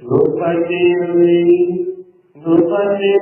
भूपति भूपति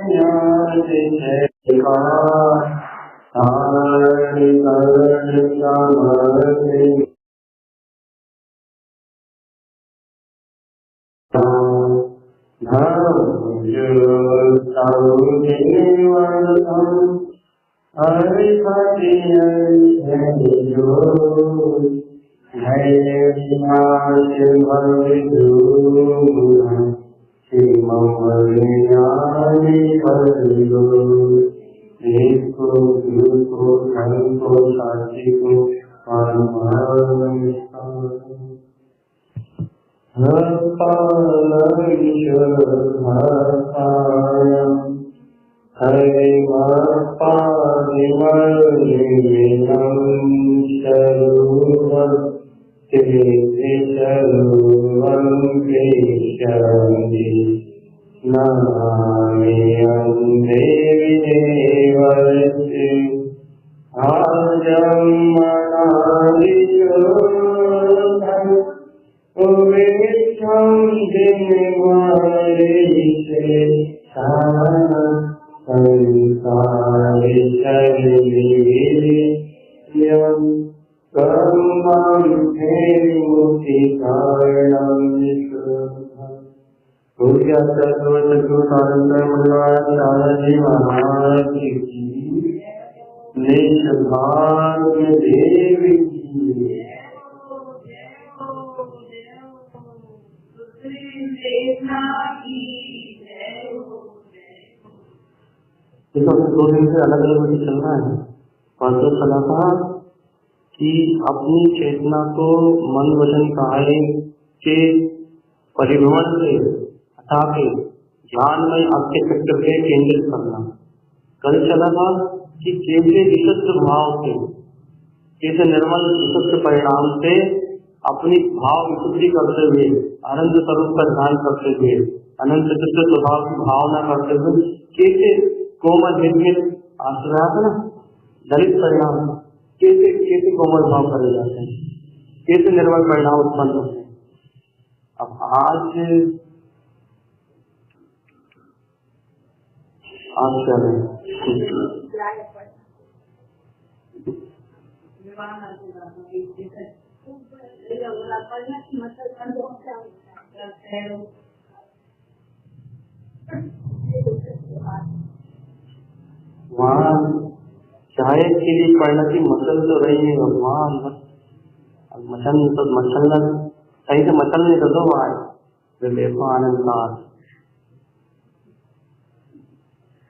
दो दिन से अलग अलग वजह चल रहा है। परसों चला था कि अपनी चेतना को मन वचन काया के परिभ्रमण से हटा के ध्यान में आपके चक्कर पे केंद्रित करना। कल चला था कि कैसे विशुद्ध भाव से, कैसे निर्मल विशुद्ध परिणाम से अपनी भाव विशुद्धि करते हुए, अनंत स्वरूप का ध्यान करते हुए, अनंत चित्त स्वभाव की भावना करते हुए कैसे कोमल निर्मित आश्रय है ना, दलित परिणाम कैसे कैसे कोमल भाव करे जाते हैं, कैसे निर्मल परिणाम उत्पन्न होते हैं। अब आज क्या वहाँ चाय के लिए परिणति मसल तो रही है भगवान, अब मचलना सही से मचल नहीं तो वहाँ देखो आनंद का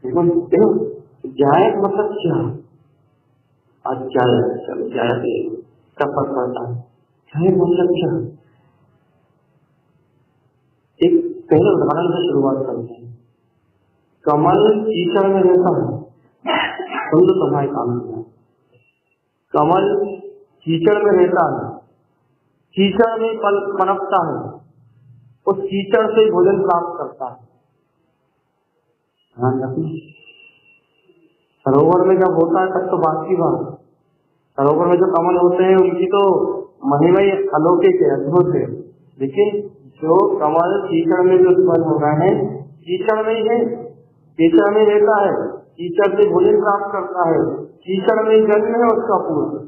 देखो जाए मतलब क्या आज जाए, चलो जाए क्या फर्क पड़ता है, जाए मतलब क्या। एक पहले उदाहरण से शुरुआत करते हैं। कमल कीचड़ में रहता है, समझो तुम्हारे काम किया। कमल कीचड़ में रहता है, कीचड़ में पनपता है, उस कीचड़ से भोजन प्राप्त करता है। सरोवर में जब होता है तब तो बात की बात। सरोवर में जो कमल होते हैं उनकी तो महिमा ही अलौकिक है, अद्भुत है। लेकिन जो कमल कीचड़ में जो उत्पन्न हो रहा है, कीचड़ में ही है, कीचड़ में रहता है, कीचड़ से भोजन प्राप्त करता है, कीचड़ में जन्म है उसका पूरा।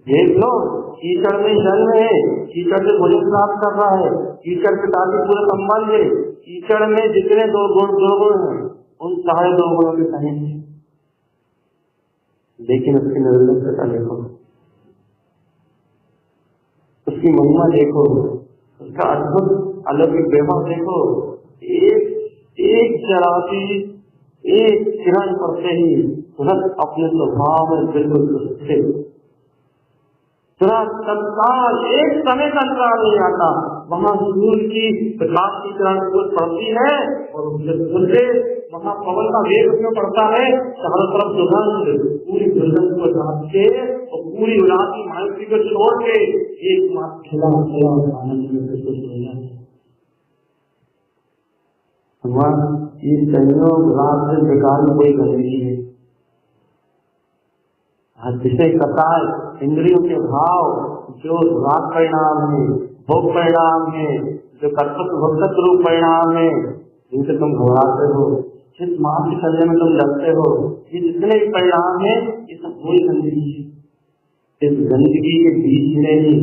देख लो, कीचड़ में जन्म है, कीचड़ से भोजन प्राप्त कर रहा है, कीचड़ के साथ पूरा संबंध है। कीचड़ में जितने दो गुण हैं उन सारे 2 गुणों के सही है। लेकिन उसकी निर्लजता देखो, उसकी महिमा देखो, उसका अद्भुत अलौकिक वैभव देखो। एक जरा सी एक किरण पड़ते ही तुरंत अपने स्वभाव में बिल्कुल स्थिर, तुरंत तत्काल एक समय का अंतराल नहीं आता। वहाँ सूर्य की प्रकाश की किरण पड़ती है और उससे वहाँ पवन का वेग उसमें पड़ता है, चारों तरफ दुर्गंध, पूरी दुर्गंध को झाँक के और पूरी उदास की मानसी को छोड़ के एक मात्र खिला आनंद में प्रस्तुत हो जाए। ये संयोग रात से बेकार में कोई गंदगी है। विषय कतार इंद्रियों के भाव जो राग परिणाम है, भोग परिणाम है, जो कर्तव्य भक्तत्व रूप परिणाम है, जिनसे तुम घबराते हो, जिस मां के करने में तुम डरते हो, ये जितने भी परिणाम है ये सब वही गंदगी है। इस गंदगी के बीच में ही,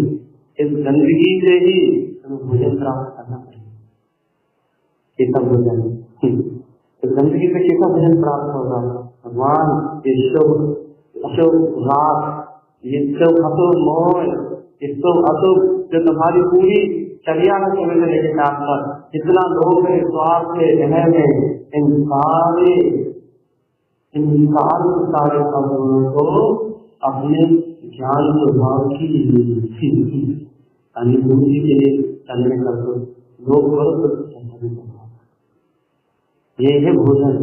इस गंदगी से ही तुम्हें भोजन प्राप्त करना पड़ेगा। कैसा भोजन? इस गंदगी से कैसा भोजन प्राप्त होगा? भगवान ये शुभ अशुभ रात, ये शुभ अशुभ मोह, ये शुभ अशुभ जो तुम्हारी पूरी चर्या में चले लेके साथ पर जितना लोग है, स्वार्थ है, अहम है, इन सारे अवगुणों को अपने ज्ञान स्वभाव की अनुभूति के लिए करने का लोग करो। ये है भोजन।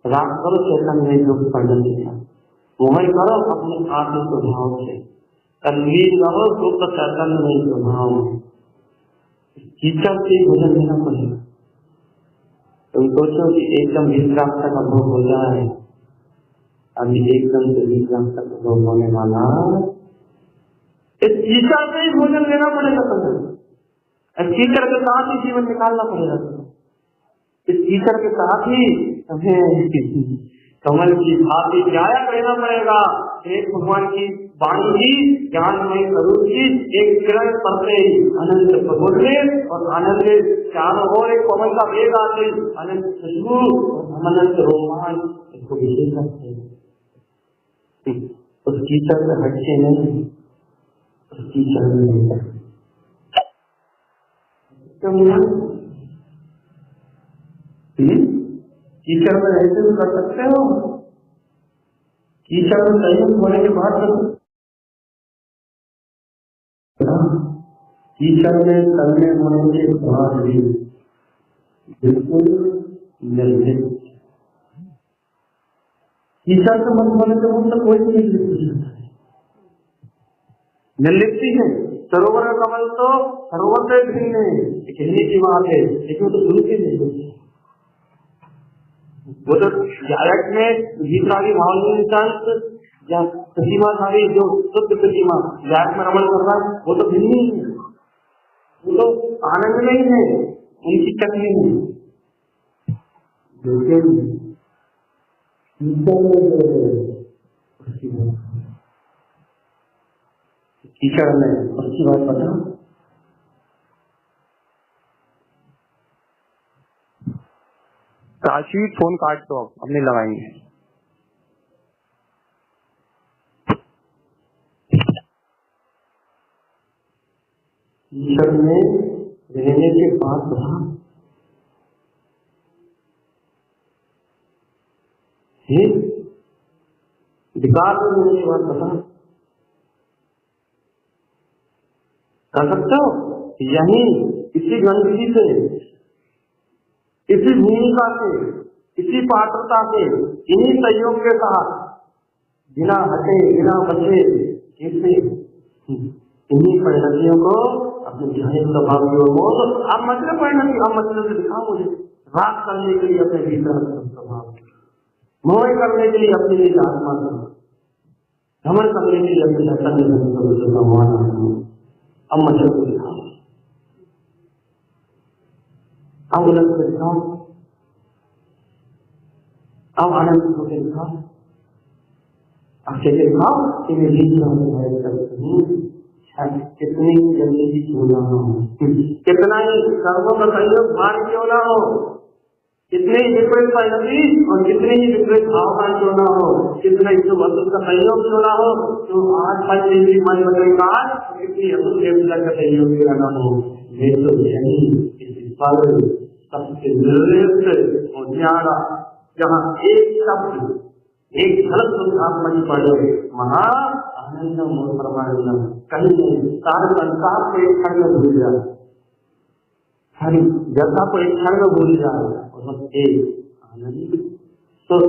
राग करो चेतन में जो पढ़ने के मोहन करो अपने आत्म स्वभाव से, तन्वीर रहो सुख चैतन्य में स्वभाव में। कीचड़ से भोजन देना पड़ेगा। तुम सोचो कि एकदम 20 ग्राम तक अनुभव हो जाए, अभी एकदम से 20 ग्राम तक अनुभव होने वाला, इस कीचड़ से ही भोजन देना पड़ेगा तुम्हें। इस कीचड़ के साथ ही जीवन निकालना पड़ेगा तुम्हें। इस कीचड़ के साथ ही तुम्हें कमल की भांति न्याय करना पड़ेगा। एक भगवान की वाणी ही ज्ञानमय स्वरूप की एक किरण पड़ते अनंत प्रबोधने और आनंद चारों ओर एक पवन का वेग आते अनंत खुशबू और अनंत रोमांच इसको विशेष करते हैं। उस कीचड़ से हटके नहीं, उस कीचड़ में नहीं कीचड़ में रहते तो कर सकते हो। कीचड़ में संयुक्त होने के बाद कीचड़ में तलने होने के बाद भी बिल्कुल निर्लिप्त। कीचड़ से मन होने के बाद तो कोई नहीं निर्लिप्ति है। सरोवर का कमल तो सरोवर से भिन्न है, कहने की बात है, लेकिन तो सुनते नहीं। वो तो गायक में गीतरागी भावनी संत या प्रतिमाधारी जो शुद्ध प्रतिमा गायक में रमण कर रहा है, वो तो भिन्न ही है, वो तो आनंद में ही है, उनकी चटनी है। कीचड़ में उसकी बात पता। काशी फोन काट दो, अब नहीं लगाएंगे। कीचड़ में रहने के बाद विकास में रहने के बाद बता कर सकते हो। यही इसी गंदगी से, इसी भूमिका से, इसी पात्रता से, इन्हीं सहयोग के साथ बिना हटे बिना बचे कैसे इन्हीं परिणतियों को अपने ध्यान स्वभाव की ओर मोड़। आप मतलब परिणति, आप मतलब से दिखाओ मुझे। राग करने के लिए अपने भीतर स्वभाव, मोह करने के लिए अपने लिए आत्मा को, भ्रमण करने के लिए अपने चैतन्य अब मतलब को दिखाओ, अब उलट को दिखाओ, अब आनंद को दिखाओ, अब कैसे दिखाओ कि मैं कितनी गंदगी क्यों ना हो, कितना ही कर्मों का सहयोग भार क्यों ना हो, कितने ही विपरीत परिणति और कितने ही विपरीत भावना क्यों ना हो, कितना ही शुभ अशुभ का सहयोग क्यों ना हो, तो आज पंच इंद्रिय मन बदल का कितनी अशुभ देवता का सहयोग क्यों ना हो, मैं तो इस पल सबसे निर्लिप्त और न्यारा जहाँ एक शब्द एक झलक आत्मा की पड़े महा आनंदम और परमानंदम कहीं सारे संसार को एक क्षण में भूल जाए, सारी जगह को एक क्षण में भूल जाए और बस एक आनंद सुख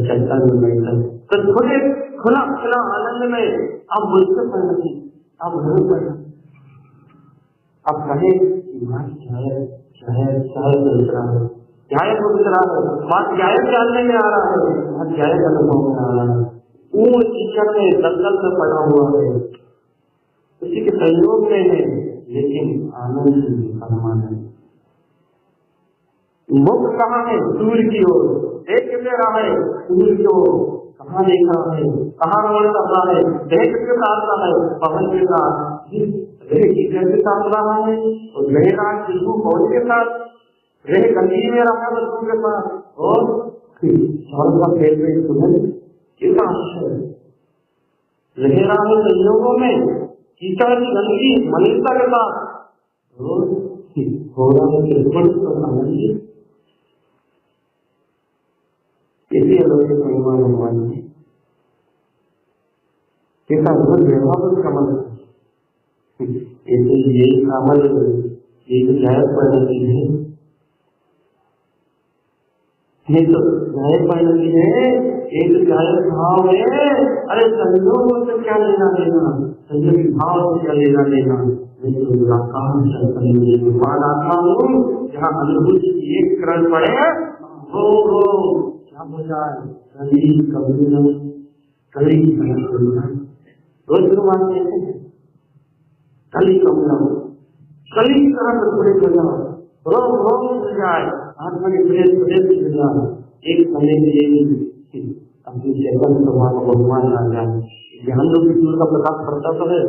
चैतन्य तो खुले खुला खुला आनंद में अब मुझसे परिणति, अब नहीं पड़ना, अब कहे गायक दूसरा है, बात गायक जानने में आ रहा है, बात गायक अनुभव में आ रहा है, पूर्ण कीचड़ में दलदल में पड़ा हुआ है, उसी के सहयोग में है, लेकिन आनंद परमानंद। मुख कहाँ है? दूर की ओर। देख कितने रहा है? दूर की ओर। कहाँ देख रहा है? कहाँ रमण कर रहा है? देह किसके साथ रहा है? पवन के साथ। देह ईश्वर के साथ रहा है और देह राज विष्णु कौन के साथ? देह गंगी में रहा है विष्णु के साथ। और स्वर्ग का खेल में सुनन कितना आश्चर्य। रह रहा है संयोगों में कीचड़ की गंदगी मनीषा के साथ। हो रहा है आनंद। इसी अलौकिक महिमा भगवान की कैसा अद्भुत व्यवहार कमल। ऐसे ये कमल एक जायक परिणति है, ये तो जायक परिणति है, एक जायक भाव है। अरे संयोगों से क्या लेना देना, संयोग भाव से क्या लेना देना। भगवान आत्मा हूँ, जहाँ अनुभूति की एक किरण पड़े वो क्या हो जाए। कली कबीर कली रोज भगवान कहते हैं कली कबीर कली तरह टुकड़े हो जाए, रोग रोग मिल जाए, आत्मा के प्रेम प्रेम मिल जाए। एक समय के लिए अपनी चेतन स्वभाव को भगवान आ जाए। ज्ञान रूपी सूर्य का प्रकाश पड़ता तो है,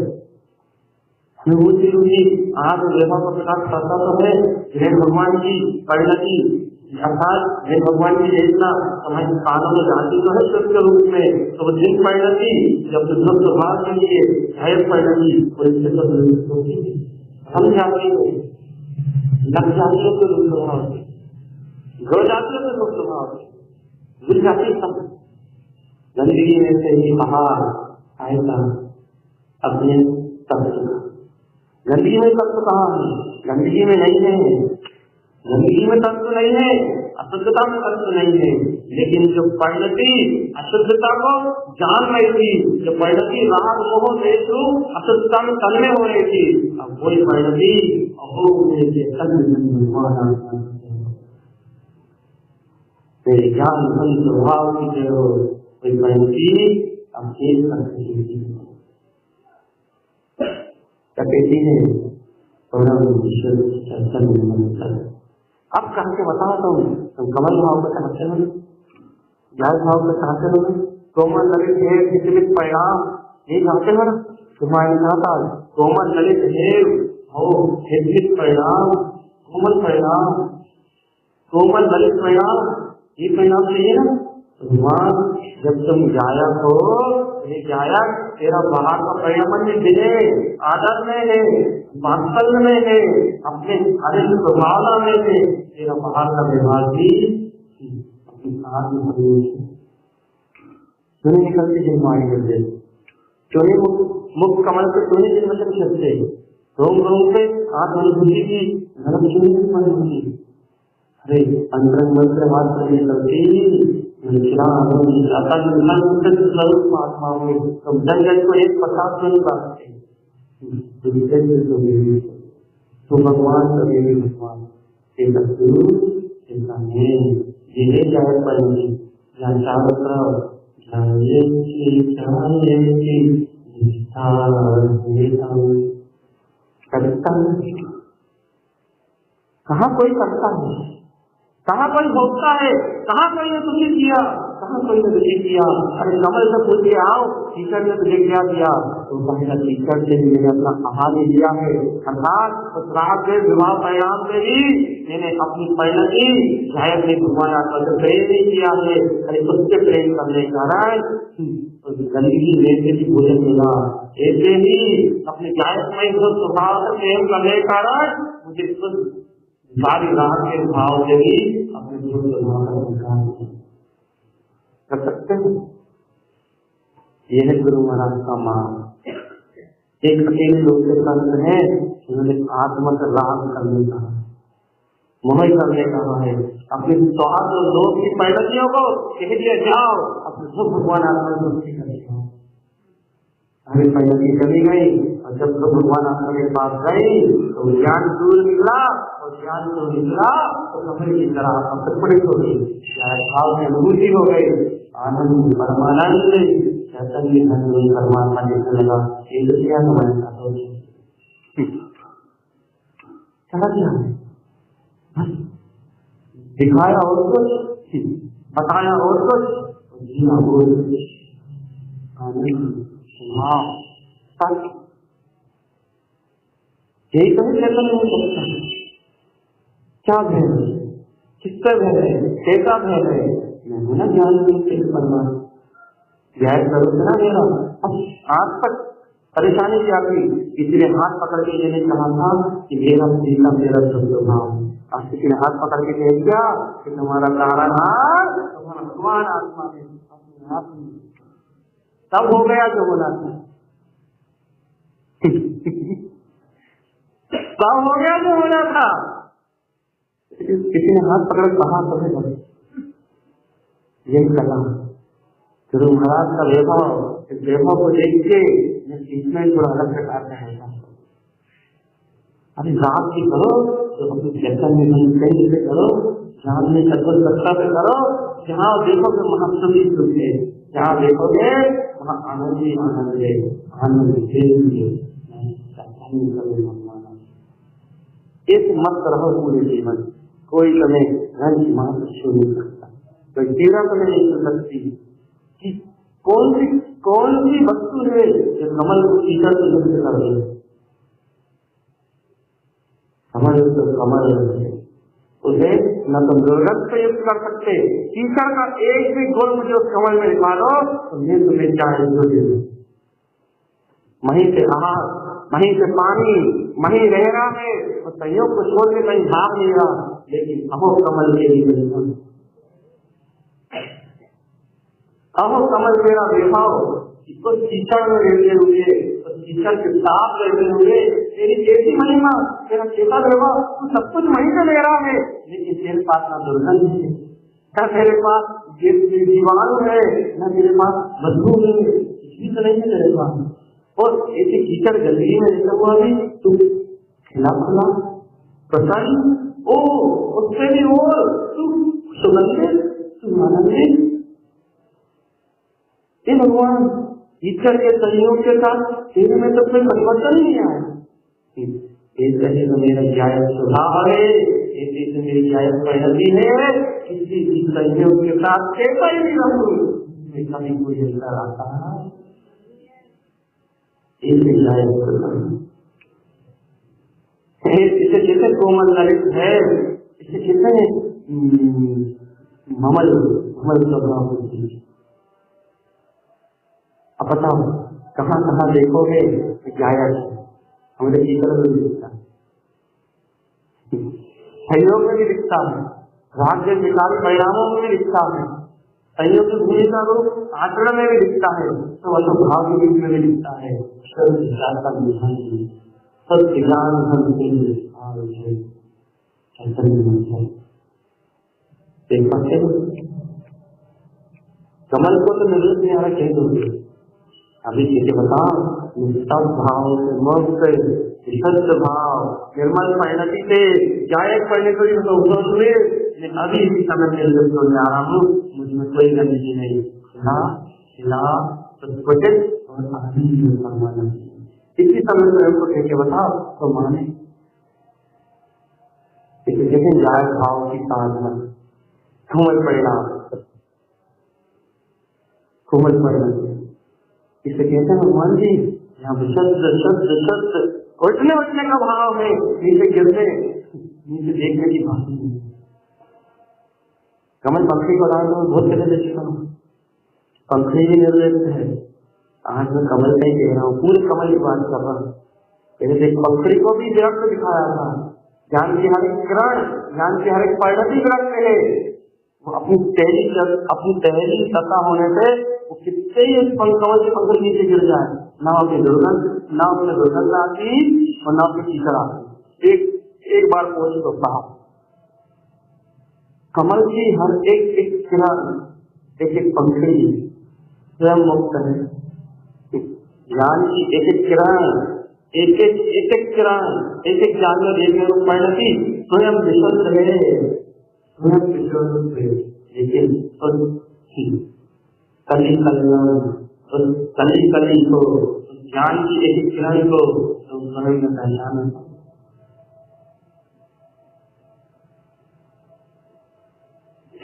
अनुभूति रूपी आग व्यवहार का प्रकाश पड़ता तो है। जैन भगवान की परिणति अर्थात जैन भगवान की चेतना हमारे कानों में जाती तो है सत्य रूप में। तो जिन परिणति जब शुद्ध स्वभाव के लिए है परिणति हम जाती है, लग जाती है तो दुख स्वभाव से, घो जाती है तो दुख स्वभाव से, मिल जाती है सब। गंदगी में से ही बाहर आएगा अपने तत्व का। गंदगी में तत्व कहाँ है? गंदगी में नहीं है, गंदगी में तत्व नहीं है, अशुद्धता में तत्व नहीं है। लेकिन जो परिणति अशुद्धता को जान रही थी, जो परिणति राग मोह देश अशुद्धता में तन्मय हो रही थी, अब वही परिणति मेरे ज्ञान स्वभाव की जो वही परिणति अब एक कहती है अब करके बताता हूँ। तुम कमल भाव को चाहते हो, जाय भाव को चाहते हो, कोमल ललित है विचलित परिणाम ये चाहते हो ना। तुम्हारे चाहता कोमल ललित है हो विचलित परिणाम, कोमल परिणाम, कोमल ललित परिणाम, ये परिणाम चाहिए ना। भगवान जब तुम गायक हो, ये गायक तेरा बाहर का परिणाम में है, आदर में है, वात्सल्य में है, अपने हरित स्वभावना में है। तेरा बाहर का व्यवहार भी अपनी साथ में सुनी निकलती जिन मानी करते चोरी मुख कमल से चोरी जिन वचन सकते रोम रोम से आत्मनुभूति की धर्म चुनी होती। अरे अंतरंग मंत्र बात करने लगती को एक प्रसाद नहीं पाते तो भगवान कभी भी भगवान ये जाए पड़ेगी चारों तरफ कहाँ कोई करता है, कहाँ कोई भोगता है, कहाँ कोई ने तुझे किया, कहाँ कोई ने तुझे किया। अरे कमल से पूछ के आओ टीचर ने तुझे क्या दिया, तो कहेगा टीचर से मैंने अपना आहार दिया है। अर्थात उस रात के विवाह परिणाम से ही मैंने अपनी परिणति जायक ने भगवान आत्मा से प्रेम नहीं किया है। अरे उससे प्रेम करने के कारण गंदगी में भी भोजन मिला। ऐसे ही अपने जायक में स्वभाव से प्रेम करने के कारण मुझे सारी रात के भाव से ही अपने कर सकते हैं। यह है गुरु महाराज का मार्ग। एक अकेले लोग के संत है, उन्होंने आत्मा का राग करने का, मोह करने का है। अपने स्वार्थ और लोभ की परिणतियों को कह दिया जाओ, अपने सुख भगवान आत्मा दुखी कर जाओ। हमें परिणति चली गई और जब तो भगवान आत्मा के पास गई तो ज्ञान दूर निकला और ज्ञान जो निकला तो कमल की तरह प्रकटित हो गई। भाव की अनुभूति हो गई, आनंद परमानंद चैतन्य परमात्मा देखने लगा। ये तो क्या हमारे साथ चला गया बस, दिखाया और कुछ, बताया और कुछ, जिया और कुछ। यही तो चेतन नहीं सकता। क्या भय है, किससे भय है, कैसा भय है? मैं हूं ना ज्ञान के परमात्मा, ज्ञान करो ना मेरा। अब आज तक परेशानी क्या थी, इसलिए हाथ पकड़ के मैंने कहा था कि मेरा सीता मेरा स्वभाव। आज किसी ने हाथ पकड़ के कह दिया कि तुम्हारा तारनहार तुम्हारा भगवान आत्मा है, अपने आप में तब हो गया जो होना था। तब हो गया जो होना था। किसी ने हाथ पकड़ कहा तो है यही कला गुरु महाराज का वैभव, इस वैभव को देख के इसमें थोड़ा अलग प्रकार का है। अरे रात की करो तो अपनी चेतन में कहीं से करो, ध्यान में सदगुण सत्ता से करो, जहाँ देखोगे महासुखी सुख है, जहाँ देखोगे वहाँ आनंद ही आनंद है, आनंद इस मत रहो पूरे जीवन। कोई तुम्हें धन की मात्र छू नहीं सकता, कोई पीड़ा तुम्हें नहीं छू सकती कि कौन सी वस्तु है जो कमल को कीचड़ से युक्त कर दे। कमल तो कमल है, उसे न तो दुर्गंध से युक्त कर सकते, कीचड़ का एक भी गुण मुझे उस कमल में निकालो तो मैं तुम्हें चाहे जो दे दूं। वहीं से आहार, वहीं से पानी, वहीं रह रहा है और संयोग को छोड़ के कहीं भाग नहीं रहा, लेकिन अहो कमल के लिए अहो कमल मेरा वैभव, इसको कीचड़ में रहते हुए, कीचड़ के साथ रहते हुए तेरी कैसी महिमा, तेरा कैसा वैभव, तू सब कुछ वहीं से ले रहा है, लेकिन तेरे पास ना दुर्गंध है, न तेरे पास जीवाणु है, न तेरे पास बदबू है, कुछ भी तो नहीं है तेरे पास। और ऐसी कीचड़ गंदगी में रहता हुआ भी तू खिला खुला प्रसन्न, ओ उससे भी और तू सुगंधित, तू आनंदित। हे भगवान, ईश्वर के सहयोग के साथ तेरे में तो कोई परिवर्तन ही नहीं आया। ऐसे तो मेरा जायज स्वभाव है, ऐसी तो मेरी जायज परिणति है, किसी भी सहयोग के साथ कैसा ही नहीं रहूं, कभी कोई ऐसा आता है ऐसे जायज। इसे जैसे कोमल ललित है, इसे जैसे ममल स्वभाव होती है। अब बताओ कहाँ कहाँ देखोगे जायज, हमारे भीतर में भी दिखता है, सहयोग में भी दिखता है, राज्य विकास परिणामों में भी दिखता है, सहयोग की भूमिका को आचरण में भी दिखता है, तो अनुभाव के रूप में भी दिखता है। कमल को तो निर्मित नहीं आ रहा, कह दोगे अभी कैसे बताओ, निष्ठा भाव से मुक्त, विशुद्ध भाव, निर्मल परिणति से जायज परिणति हुए, अभी इसी समय निर्मित होने आ रहा हूँ, मुझमें कोई गंदगी नहीं, खिला स्वच्छित और आनंद। इसी समय स्वयं को कैसे बताओ तो माने, इसे देखें जायज भाव की साधना, कोमल परिणाम, कोमल परिणति, इसे कहते हैं भगवान जी। यहाँ शब्द शब्द शब्द उठने का भाव है, नीचे गिरने नीचे देखने की बात नहीं। कमल पंखी को उदाहरण में बहुत पहले देख चुका हूँ, पंखी भी निर्देश है। आज मैं कमल का ही कह रहा हूँ, पूरे कमल की बात कर रहा हूँ। पहले एक पंखी को भी विरक्त दिखाया था, ज्ञान की हर एक किरण, ज्ञान की हर एक परिणति विरक्त है। वो अपनी पहली सत्ता होने से वो कितने ही उस कमल के पंख नीचे गिर जाए, ना उसकी दुर्गंध आती और ना उसकी कीचड़ आती। एक बार पहुंच तो साफ। कमल की हर एक किरण, एक पंखड़ी स्वयं मुक्त है। ज्ञान की एक किरण, एक किरण, एक ज्ञान में देखने को परिणति स्वयं विशुद्ध है, स्वयं विशुद्ध है। लेकिन कली को, ज्ञान की एक किरण को स्वयं में पहचान,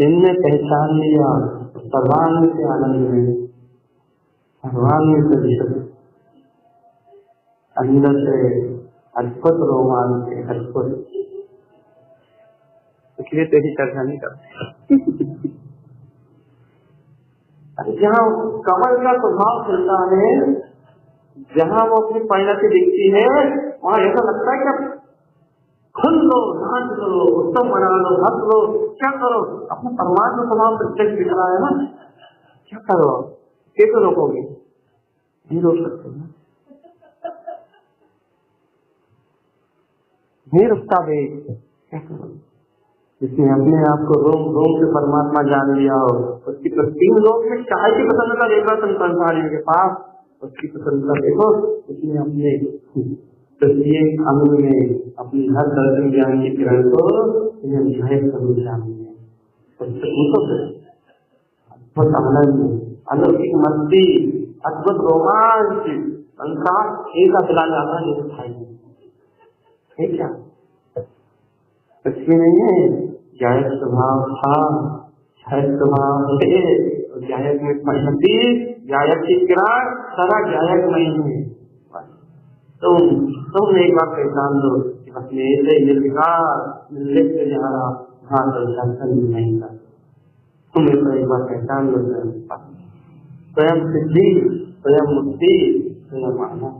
इनने पहचान लिया सर्वांग से आनंद में, सर्वांग से अंदर से अद्भुत रोमांच के अद्भुत, इसलिए तेरी चर्चा नहीं करते। जहाँ कमल का प्रभाव चलता है, जहाँ वो अपनी परिणति दिखती है, वहाँ ऐसा लगता है कि खुल लो, नाच लो, उत्सव मना लो, हंस लो, क्या करो, अपना परमात्मा स्वभाव प्रत्यक्ष दिख रहा है ना, क्या करो, कैसे रोकोगे? नहीं रोक सकते ना, नहीं रुकता वेग, क्या करो? जिसने अपने आप को रोम रोम से परमात्मा जान लिया हो, उसकी तो 3 लोग में चाहे की प्रसन्नता देखा संसारियों के पास, उसकी प्रसन्नता देखो, उसने अपने प्रत्येक अंग में अपनी हर दर्शन ज्ञान की किरण को स्वरूप जान लिया, अद्भुत आनंद, अलौकिक मस्ती, अद्भुत रोमांच, संसार ऐसा दिलाने आता है जैसे खाई है क्या? इसमें नहीं है जायक स्वभाव था, जायक स्वभाव है, जायक में परिणति, जायक की किरण सारा जायक नहीं है। तुम एक बार पहचान दो कि अपने ऐसे निर्विकार निर्लिप्त जहाँ वहाँ दर्शन नहीं था, तुम्हें तो एक बार पहचान लो, स्वयं सिद्धि, स्वयं मुक्ति, स्वयं आनंद,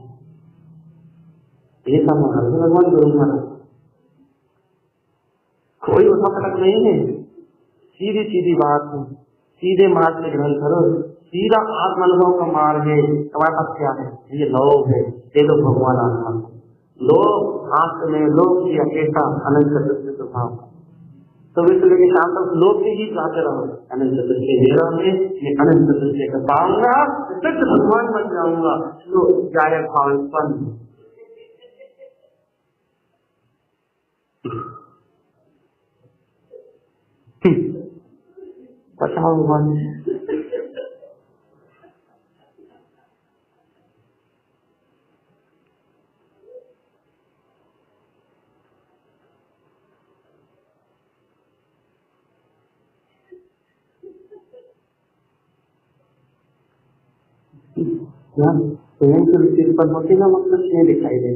ये सब भगवान गुरु महाराज कोई उसका फर्क नहीं है, सीधी सीधी बात है, सीधे मार्ग में ग्रहण करो, सीधा आत्मानुभव का मार्ग है। हमारे पास क्या है? ये लोभ है, ये लोग भगवान आत्मा, लोभ आंख में लोभ की अपेक्षा अनंत चतुर्थ स्वभाव, तो वे लेके शाम तक लोभ के ही गाते रहो, अनंत चतुर्थ मेरा में मैं अनंत चतुर्थ कर पाऊंगा, सिद्ध भगवान बन जाऊंगा, तो जायक भाव उत्पन्न बताओ भगवान। स्वयं की रुचि उत्पन्न होती ना, मतलब नहीं दिखाई दे,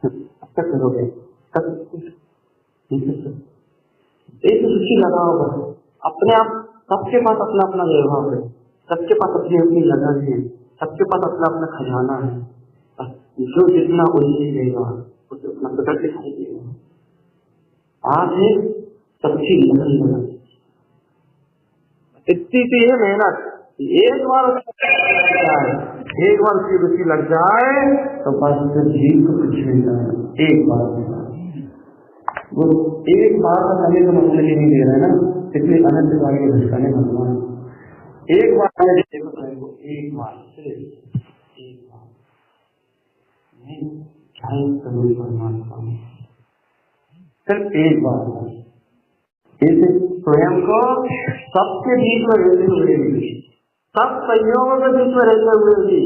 अब तक करोगे एक रुचि लगाओ बस, अपने आप सबके पास अपना अपना व्यवहार है, सबके पास अपनी अपनी लगन है, सबके पास अपना अपना खजाना है, जो जितना उलझी देगा उसे अपना प्रकट दिखाई देगा। आज है सबकी लगन, इतनी सी है मेहनत, एक बार उसकी रुचि लग जाए तो बस जीव को कुछ नहीं जाए। एक बार वो एक बार का समय का मतलब ये नहीं दे रहा है ना, इसलिए अनंत बार के भटकाने भगवान एक बार देखो, एक बार सिर्फ एक बार नहीं, क्या परमात्मा सिर्फ एक बार इस स्वयं को सबके बीच में रहते हुए भी, सब संयोगों के बीच में रहते हुए भी,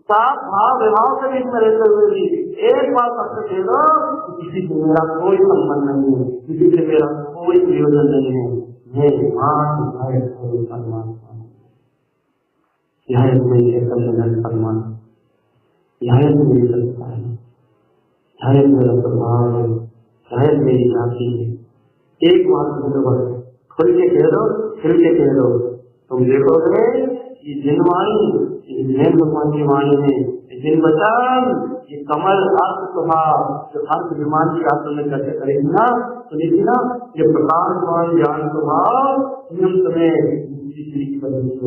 सब भाव विभाव के बीच में रहते हुए भी एक बार सबसे कह दो, किसी से मेरा कोई संबंध नहीं है, किसी से मेरा कोई प्रयोजन नहीं है, मैं परमात्मा, यह मेरी परमात्मा, यह मेरी सत्ता है, यह मेरा स्वभाव है, यह मेरी जाति है। एक बात खुल के कह दो, फिर के कह दो, तुम देखोगे ये जिनवाणी, ये भगवान की वाणी है, जिन वचन, ये कमल अर्थ स्वभाव जो अर्थ विमान की आत्मा में चर्चा करेगी ना, सुनेगी ना, ये प्रकाशवान ज्ञान स्वभाव नियम समय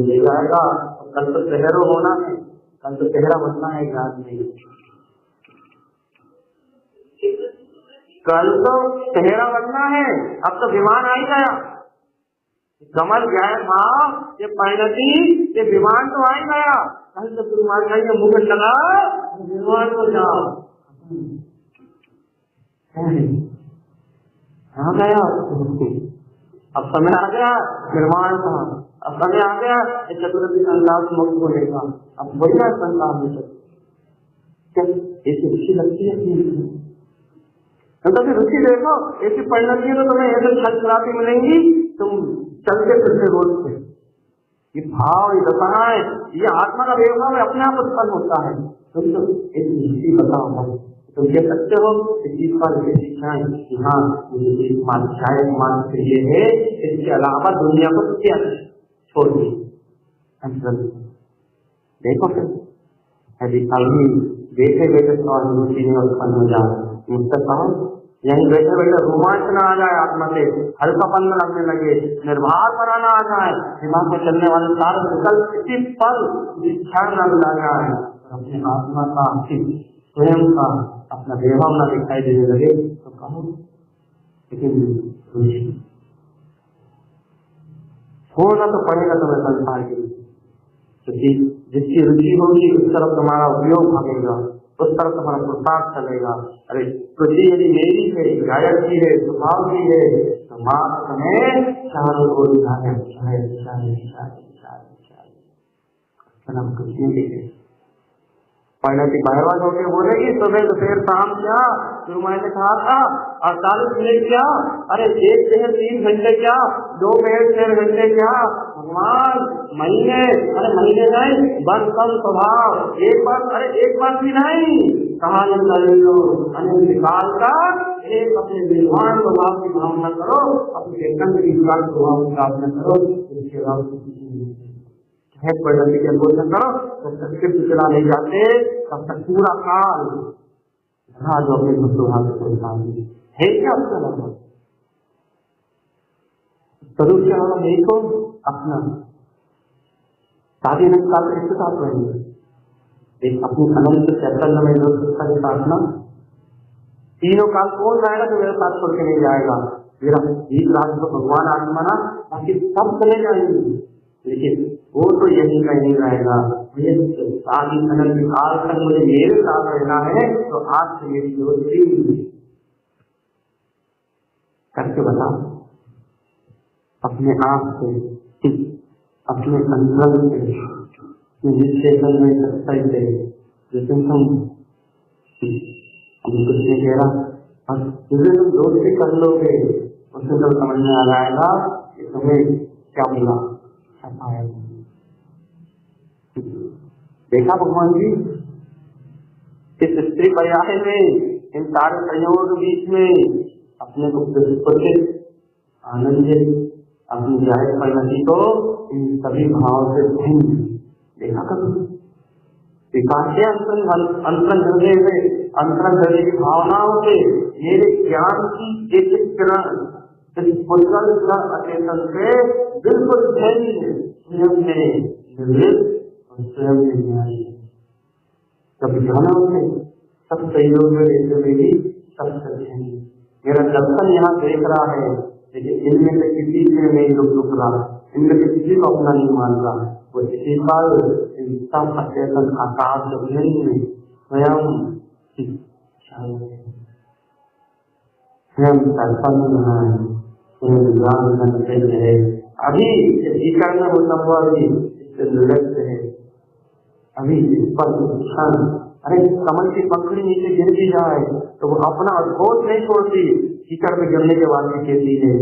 ले जाएगा। और कल तो पहरो होना है, कल तो पहरा बनना है, ज्ञान नहीं, कल तो पहरा बनना है, अब तो विमान आ ही गया, कमल गया था, ये परिणति, ये विमान तो आ ही गया, कल तो विमान का मुंह में लगा, विमान को जाओ आ गया, अब समय आ गया निर्माण का, अब समय आ गया चतुर्थी संलाप मुक्त होने का, अब बढ़िया संलाप में क्या ऐसी रुचि लगती है, तो रुचि देखो, ऐसी परिणति तो तुम्हें ऐसे छल छलाती मिलेंगी, तुम चलते फिरते रोड पे, ये भाव, ये दशाएं, ये आत्मा का वैभव अपने आप उत्पन्न होता है। तुम तो एक दृष्टि बताओ, तुम कह सकते हो इस चीज पर शिक्षाएं कि हाँ मुझे एक माध्याय मानना चाहिए है, इसके अलावा दुनिया को क्या छोड़ दी। देखो फिर यदि अभी बैठे बैठे अनुभूति में उत्पन्न हो जाए, मुझसे कहो यही बैठे बैठे रोमांच न आ जाए, आत्मा से हल्कापन में लगने लगे, निर्भर बनाना आ जाए, दिमाग में चलने वाले सारे विकल्प इसी पल ध्यान न मिला जाए, अपने आत्मा का स्वयं का अपना वैभव न दिखाई देने लगे तो कहो लेकिन होना तो पड़ेगा तुम्हें संसार के लिए, क्योंकि जिसकी रुचि होगी उस तरफ तुम्हारा उपयोग भागेगा, उस तरफ तुम्हारा पुरुषार्थ चलेगा। अरे रुचि यदि मेरी है, गायक की है, स्वभाव की है, तो मात्र में चारों ओर कुछ नहीं देखे। परिणति बहरवाज होकर बोलेगी सुबह दोपहर शाम क्या, शुरू मैंने कहा था 48 मिनट क्या, अरे एक पहर 3 घंटे क्या, 2 पहर 6 घंटे क्या, भगवान महीने, अरे महीने नहीं बस कम स्वभाव, एक बार, अरे एक बार भी नहीं कहा निकाल का एक अपने विद्वान स्वभाव की भावना करो, अपने कंठ की स्वभाव की प्रार्थना करो, इसके अलावा है परिणति के अनुभूषण करो, जब तक सिर्फ चला नहीं जाते तब तक पूरा काल जो अपने स्वभाव है क्या उसका मतलब स्वरूप के अलावा देखो अपना शादी काल इसके साथ रहेंगे, एक अपनी अनंत चैतन्य में उसका साधना तीनों काल कौन जाएगा जो मेरे साथ छोड़ के नहीं जाएगा, मेरा एक राज तो भगवान आत्मा ना, बाकी सब चले जाएंगे, लेकिन वो तो यही का नहीं रहेगा, शादी अनंत काल तक मुझे मेरे साथ रहना है, तो आज से मेरी दोस्ती करके बता अपने आप से, अपने अंदर से, जिससे में सच्चाई से, जिसमें तुम कुछ नहीं कह रहा, और जिसे तुम दोस्ती कर लोगे उससे तो समझ में आ जाएगा कि तुम्हें क्या मिला। देखा भगवान जी इस स्त्री पर्याय में, इन सारे संयोगों के बीच में अपने को पुष्पित आनंदित अपनी जाहिर परिणति को इन सभी भाव से भिन्न देखा कभी विकास के अंतरंग हृदय से, अंतरंग हृदय की भावनाओं से, मेरे ज्ञान की एक किरण अचेतन से बिल्कुल स्वयं में निर्मित और स्वयं में न्यायी, कभी जाना उसे सब सहयोग में रहते हुए भी सब सत्य है। मेरा दर्शन यहाँ देख रहा है, लेकिन इनमें से किसी से नहीं रुक रहा, इनमें से किसी को अपना नहीं मान रहा, वो इसी पर सब अचेतन आकाश में स्वयं स्वयं दर्शन रहा है, है अभी जीकर में होता हुआ भी निर्लक्त है, अभी इस पर क्षण, अरे कमल की पंखड़ी नीचे गिर भी जाए तो वो अपना अद्भुत नहीं छोड़ती, कीचड़ में गिरने के बाद भी कहती है,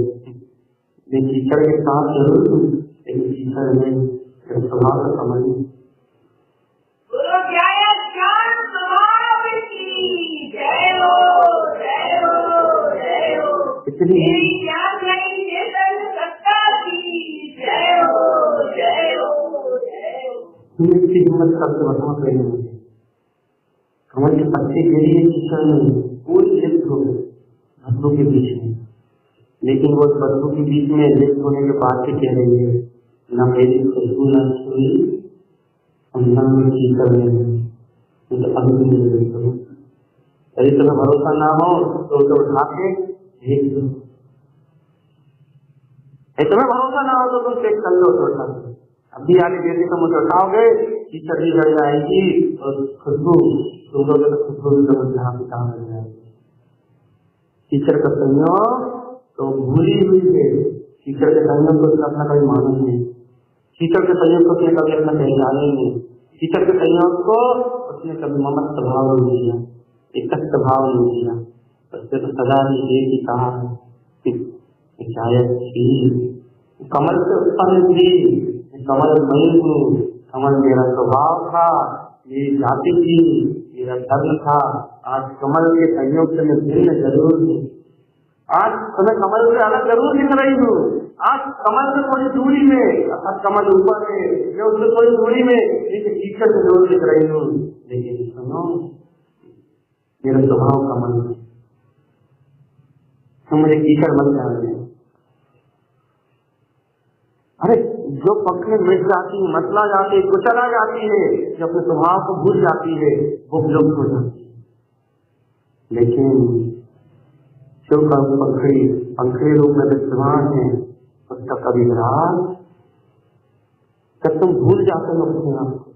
लेकिन कीचड़ के साथ जरूर लेकिन कीचड़ में स्वभाव का समझ इसकी हिम्मत सबसे बता रही है। कमल के पत्ते के लिए कीचड़ में पूरी लिप्त हो गए बदबू के बीच में, लेकिन वो बदबू के बीच में लिप्त होने के बाद भी कह रही है न मेरी खुशबू न छुई न में कीचड़ में, तो अभी भी नहीं करूँ। यदि तुम्हें भरोसा ना हो तो उसे उठा के देख लो, तुम्हें भरोसा ना हो तो तुम चेक कर लो, तो उठा दो। अभी आगे जैसे तुम उसे उठाओगे कीचड़ भी जल जाएगी और खुशबू तुम लोग तो खुशबू भी जब जहाँ भी काम मिल जाएगी। कीचड़ का संयोग तो भूली हुई है, कीचड़ के संयोग को अपना कभी मानो नहीं, कीचड़ के संयोग को कभी अपना पहचाने नहीं, कीचड़ के संयोग को उसने कभी ममत्व भाव नहीं दिया, एकत्र भाव नहीं दिया, उससे तो सदा ही एक ही कहा है शायद कमल से उत्पन्न थी, कमल मई हूँ, कमल मेरा स्वभाव था, मेरी जाति थी, मेरा धर्म था। आज कमल के संयोग से मैं भिन्न जरूर हूँ, आज मैं कमल से अलग जरूर दिख रही हूँ, आज कमल से थोड़ी दूरी में, अर्थात कमल ऊपर है, मैं उससे थोड़ी दूरी में, लेकिन कीचड़ से जरूर दिख रही हूँ। लेकिन सुनो, मेरा स्वभाव कमल है, तुम मुझे कीचड़ मत जाने। अरे जो पक्षी मिट जाती है, मतला जाती है, कुचला जाती है, जो अपने स्वभाव को भूल जाती है, वो विलुप्त हो जाती है। लेकिन जो पक्षी पंखी रूप में विद्यमान है, उसका कभी विराट, जब तुम भूल जाते हो अपने आप को,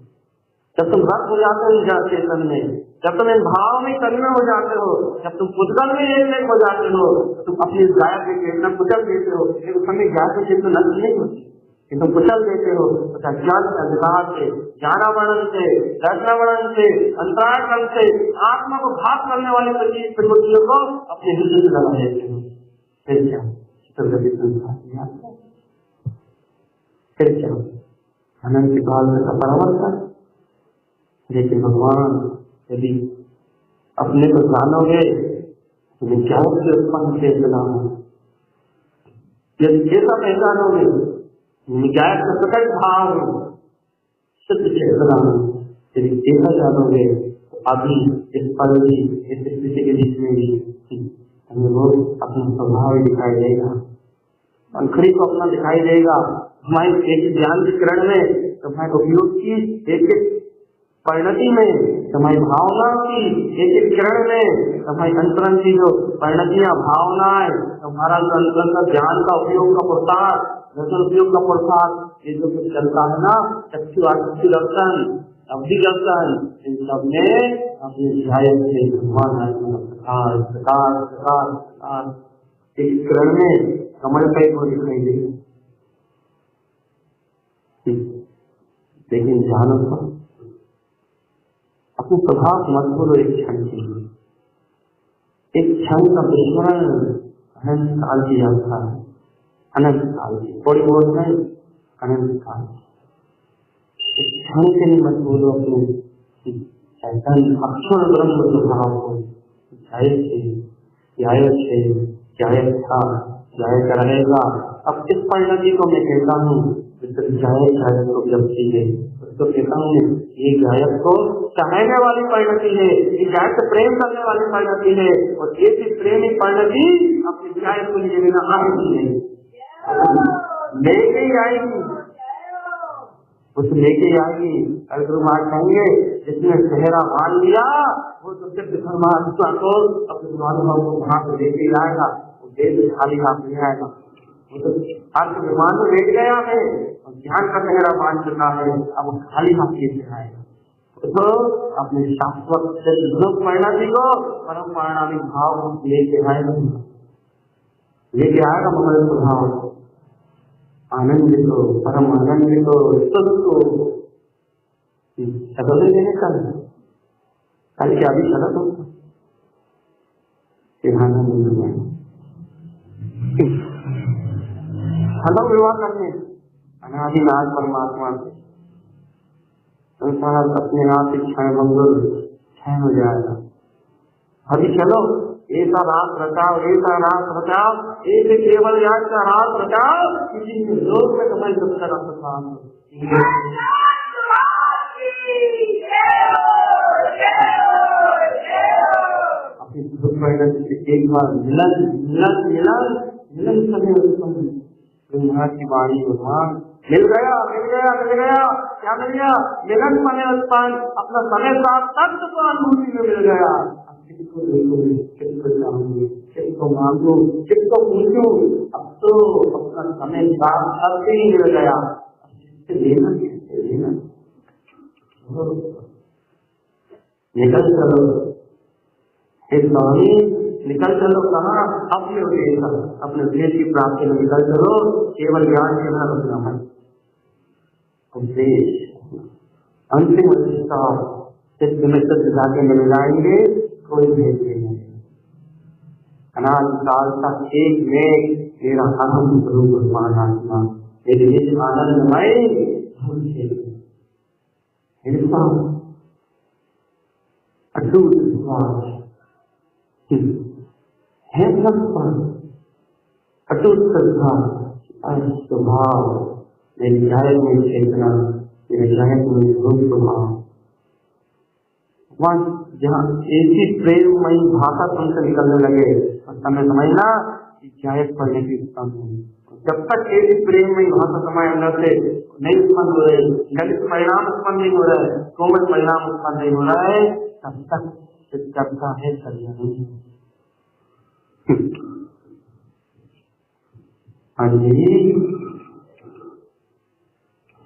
जब तुम रक्त हो जाते हो चेतन में, जब तुम इन भाव में तन्मय हो जाते हो, जब तुम पुद्गल में एक हो जाते हो, तुम अपनी गायक की चेतना कुचल देते हो। लेकिन समय गायक की चेतना नष्ट नहीं होती, कि तुम कुचल देते हो। तो ज्ञान अंधकार से, ज्ञानावरण से, दर्शनावरण से, अंतराकरण से आत्मा को घात करने वाली प्रवृत्तियों को अपने हृदय से लगा देते हो। फिर क्या? फिर क्या? अनंत काल का परावर्तन। लेकिन भगवान यदि अपने को जानोगे तो विज्ञान से उत्पन्न चेतना हो, यदि ऐसा पहचानोगे निकाय का प्रकट भाव शुद्ध चेतना, यदि ऐसा जानोगे तो अभी इस पल की इस स्थिति के बीच में भी हमें वो अपना स्वभाव दिखाई देगा, पंखड़ी को अपना दिखाई देगा। हमारी एक ज्ञान की किरण में, तुम्हारे उपयोग की एक एक परिणति में, तुम्हारी भावना की एक एक किरण में, तुम्हारी अंतरंग की जो परिणतियां, भावनाएं, तुम्हारा अंतरंग का ज्ञान का उपयोग का पुरुषार्थ, दर्शन उपयोग का पुरुषार्थ, ये जो कुछ चलता है ना, चक्षु आचक्षु दर्शन, अवधि दर्शन, इन सब में अपनी ध्यान से भगवान प्रकाश प्रकाश प्रकाश प्रकाश एक किरण में कमल पे को दिखाई देगा। लेकिन जानो तो अपने स्वभाव मत बोलो एक क्षण के लिए, एक क्षण का विस्मरण अनंत काल की यात्रा है, अनंत काल की थोड़ी बहुत है, अनंत काल एक क्षण के लिए मत बोलो अपने चैतन्य अक्षर ब्रह्म स्वभाव को जायक था, जायक रहेगा। अब इस परिणति को मैं कहता हूँ जायक को व्यक्ति है, उसको कहता हूँ ये गायक को चाहने वाली परिणति है, ये गायक से प्रेम करने वाली परिणति है, और ऐसी प्रेमी परिणति अपने गायक को लिए बिना आएगी नहीं, लेके ही आएगी, उसे लेके आएगी। कल गुरु महाराज कहेंगे जिसने चेहरा मान लिया वो तो सिर्फ परमात्मा को अपने अनुभव को वहां से लेके आएगा, वो देश खाली हाथ नहीं आएगा। वो तो अर्थ विमान में बैठ गया है और ज्ञान का चेहरा मान चुका है, अब वो खाली हाथ लेके आएगा। तो अपने शाश्वत परिणति को परम परिणामी भाव लेके आएगा, लेके आएगा मंगल स्वभाव, आनंद को, परम आनंद को, सुख को। शब्द देने कल क्या भी शब्द होता हलो विवाह करने अनादिनाथ परमात्मा से संसार अपने आप इच्छाएं मंगल क्षय हो जाएगा। अभी चलो ऐसा रात रचाओ, ऐसा रात रचाओ, एक केवल याद का रात रचाओ, किसी लोग में तुम्हारी दुख का अपनी दुख एक बार मिलन मिलन मिलन मिलन समय की वाणी भगवान मिल गया मिल गया मिल गया, क्या मिल गया? मिलन समय उत्पन्न, अपना समय साथ तत्व को अनुभूति में मिल गया। किसको देखो, किसको चाहूंगी, किसको मांगू, किसको पूछू, अब तो अपना समय साथ अब ही मिल गया। लेना किससे लेना, निकल चलो स्वामी, निकल चलो कहाँ? अपने उद्देश्य, अपने उद्देश्य की प्राप्ति में निकल चलो। केवल ज्ञान के ना रुकना है, उद्देश्य अंतिम उद्देश्य सिद्ध में सिद्ध जाके मिल जाएंगे, कोई भेद नहीं। अनादिकाल तक एक में मेरा आनंद स्वरूप भगवान आत्मा मेरे निज आनंदमय अटूट विश्वास है सब पर अटूट श्रद्धा स्वभाव मेरी जायक में चेतना मेरे जायक में रूप स्वभाव वहां जहाँ ऐसी प्रेममयी भाषा तुमसे निकलने लगे उस समय समझना कि जायक पढ़ने की उत्तम है। जब तक ऐसी प्रेममयी भाषा तुम्हारे अंदर से नहीं उत्पन्न हो रही, ललित परिणाम उत्पन्न नहीं हो रहा है, कोमल परिणाम उत्पन्न नहीं हो रहा है, तब तक चर्चा है करिया नहीं। हाँ जी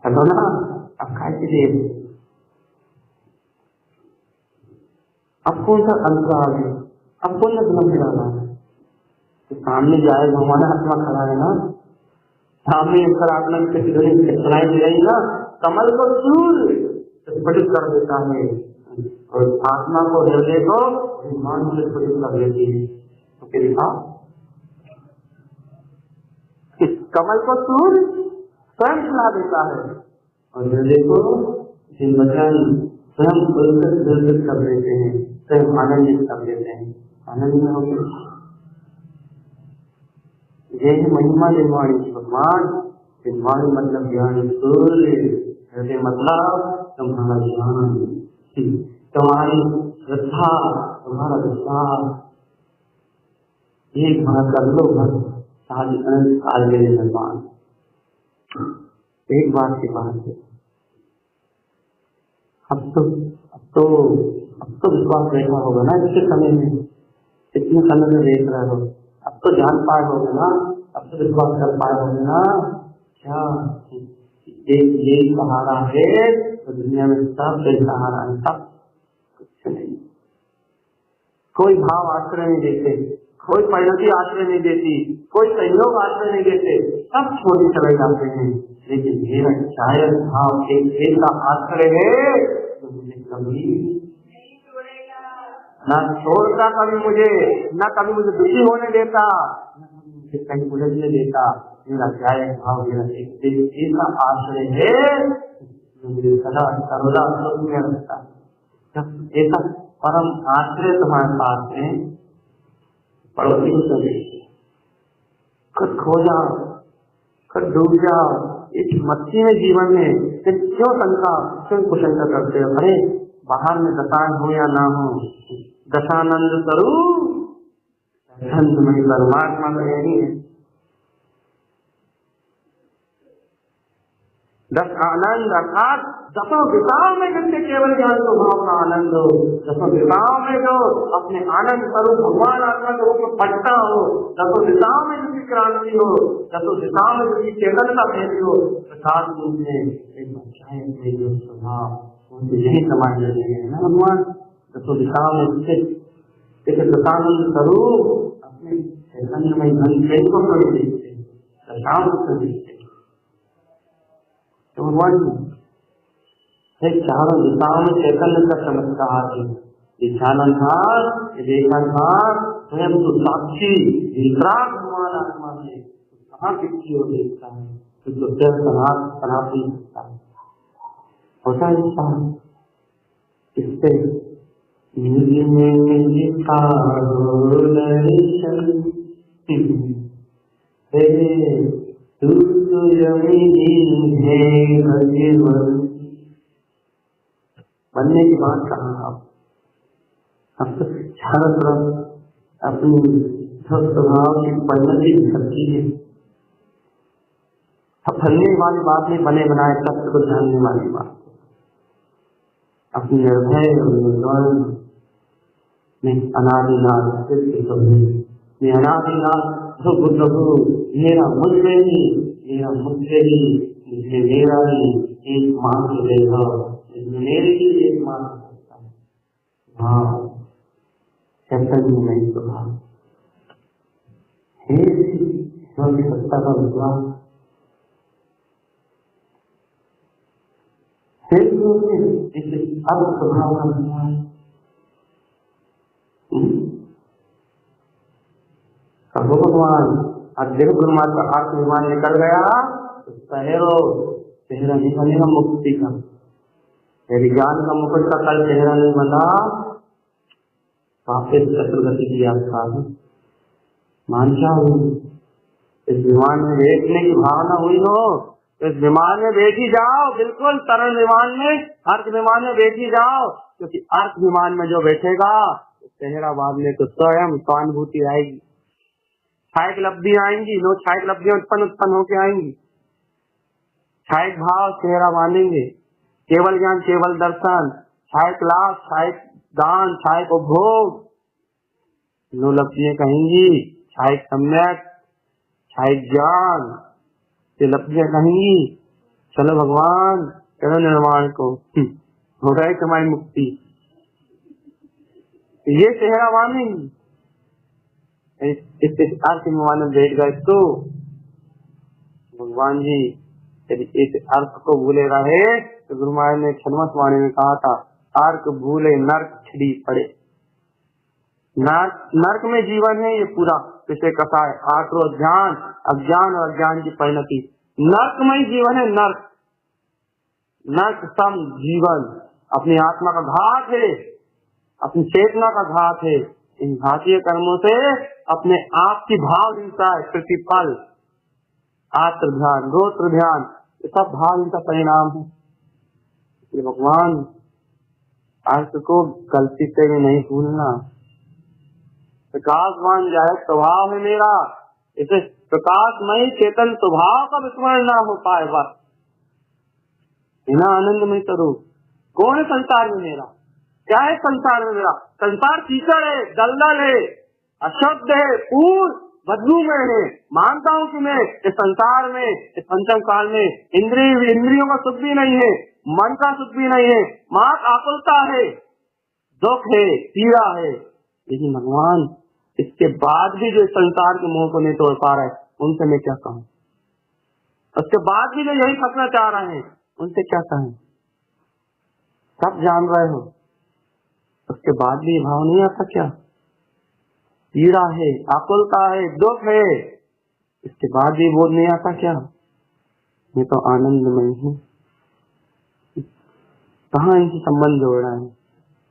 चलो ना अब खाए की अब कौन सा अंतराल है, अब कौन सा जन्म मिलाना है? तो सामने जाए हमारा आत्मा खड़ा है ना, सामने अंतरात्मा की सुनाई दे रही ना, कमल को सूर्य स्फटित कर देता है और आत्मा को हृदय को मान से स्फटित कर देती है। तो फिर कमल को सूर्य स्वयं खिला देता है और हृदय को वचन स्वयं उल्लसित कर देते हैं, स्वयं आनंदित कर देते हैं। आनंद में होते यही महिमा निर्माणी भगवान। निर्माणी मतलब ज्ञान सूर्य, हृदय मतलब तुम्हारा ज्ञान, तुम्हारी श्रद्धा, तुम्हारा विश्वास। एक बात कर लो बस सारी अनंत काल के लिए भगवान। एक बात की बात है, अब तो विश्वास बैठा होगा ना इसके समय में, इतने समय में देख रहे हो, अब तो जान पाए होगे ना, अब तो विश्वास कर पाए होगे ना क्या एक यही सहारा है तो दुनिया में सब सहारा है, सब कुछ नहीं। कोई भाव आश्रय नहीं देते, कोई परिणति आश्रय नहीं देती, कोई सहयोग आश्रय नहीं देते, सब छोड़े चले जाते हैं। लेकिन मेरा शायद भाव एक ऐसा आश्रय है जो मुझे कभी ना छोड़ता, कभी मुझे न कभी मुझे दुखी होने देता, न कभी मुझे कहीं उलझने देता। मेरा शायद भाव मेरा एक ऐसा आश्रय है जो मुझे सदा सर्वदा सुख में रखता है। जब ऐसा परम आश्रय तुम्हारे पास है, पड़ोसी को कद खो जाओ, कद डूब जाओ इस मस्ती में जीवन में, फिर क्यों शंका, क्यों कुशंका करते हो? अरे बाहर में दशाएं हो या ना हो, दशानंद स्वरूप धनमय परमात्मा का यही है। दस आनंद अर्थात दसों दिशाओं में जिनके केवल ज्ञान स्वभाव का आनंद हो, दसों दिशाओं में जो अपने आनंद स्वरूप भगवान आत्मा के रूप में पढ़ता हो, दसों दिशाओं में जिसकी क्रांति हो, दसों दिशाओं में जिसकी चेतनता फैली हो, प्रसाद रूप में एक जो स्वभाव उनसे यही समाज है ना भगवान। दसों दिशाओं में स्थित एक दशानंद स्वरूप अपने चैतन्यमय धन को कभी देखते, दशाओं को देखते। तो भगवान चारों दिशाओं में चैतन्य का चमत्कार है। ये जाननहार, ये देखनहार, स्वयं तो साक्षी वितराग भगवान आत्मा है, तो कहाँ किसी को देखता है, तो स्वयं सनातन होता है, होता है इंसान। इससे बनने की बात कहा आप तो चारों तरफ अपनी स्वभाव की परिणति करती है। फलने वाली बात नहीं, बने बनाए तत्व को जानने वाली बात। अपनी निर्भय और निर्वाण में अनादिनाथ में अनादिनाथ प्रभु मेरा मुझे ही, मेरा मुझे ही, मुझे मेरा ही एक मात्र देगा, मेरे ही एक मात्र सकता है। हाँ चैतन्य नहीं स्वभाव है, ईश्वर की सत्ता का विश्वास है, इसे अब स्वभाव का विश्वास। कहो भगवान अब देखो गुरु माता अर्थ विमान निकल गया तो चेहरा नहीं बनेगा मुक्ति का। यदि ज्ञान का मुकुट का कल चेहरा नहीं बना वापिस चतुर्गति की यात्रा है। मान जाओ इस विमान में बैठने की भावना हुई हो तो इस विमान में बैठ ही जाओ, बिल्कुल तरल विमान में, अर्थ विमान में बैठ ही जाओ, क्योंकि अर्थ विमान में जो बैठेगा चेहरा बाद में तो स्वयं स्वानुभूति आएगी, छायक लब्धि आएंगी, लो छायक लब्धियां उत्पन्न होके आएंगी, छायक भाव चेहरा मानेंगे, केवल ज्ञान केवल दर्शन, छायक लाभ छायक दान छायक उपभोग, लो लब्धियां कहेंगी, छायक सम्यक छायक ज्ञान ये लब्धियां कहेंगी। चलो भगवान करो निर्माण को, हो रहा है तुम्हारी मुक्ति, ये चेहरा मानेंगी। इस अर्थ में बैठ गए तो भगवान जी यदि इस अर्थ को भूले रहे तो गुरु महाराज ने छन्मत वाणी में कहा था अर्थ भूले नर्क छिड़ी पड़े। नर्क में जीवन है ये पूरा, पिछले कथा है आक्रोश ध्यान अज्ञान और अज्ञान की परिणति, नर्क में ही जीवन है। नर्क सम जीवन अपनी आत्मा का घात है, अपनी चेतना का घात है। इन घातीय कर्मों से अपने आप की भाव हिंसा है, प्रतिपल आत्र ध्यान गोत्र ध्यान ये सब भाव हिंसा परिणाम है। ये भगवान अर्थ को गलती से भी नहीं भूलना। प्रकाशवान जायक स्वभाव है मेरा, इसे प्रकाशमय चेतन स्वभाव का विस्मरण ना हो पाए बस बिना आनंदमय स्वरूप। कौन है संसार में मेरा, क्या है संसार में मेरा? संसार कीचड़ है, दलदल है, अशुद्ध है, पूर्ण बदबू में है। मानता हूँ कि मैं इस संसार में इस पंचम काल में इंद्रियों का सुख भी नहीं है, मन का सुख भी नहीं है, मात आकुलता है, दुख है, पीड़ा है। लेकिन भगवान इसके बाद भी जो संसार के मोह को नहीं तोड़ पा रहा है उनसे मैं क्या कहूँ? उसके बाद भी जो यही फंसना चाह रहे हैं उनसे क्या कहें? सब जान रहे हो, उसके बाद भी भाव नहीं आता क्या? पीड़ा है, आकुलता है, दुख है, इसके बाद भी बोध नहीं आता क्या? ये तो आनंदमय है। कहाँ इनसे संबंध जोड़ रहे हैं,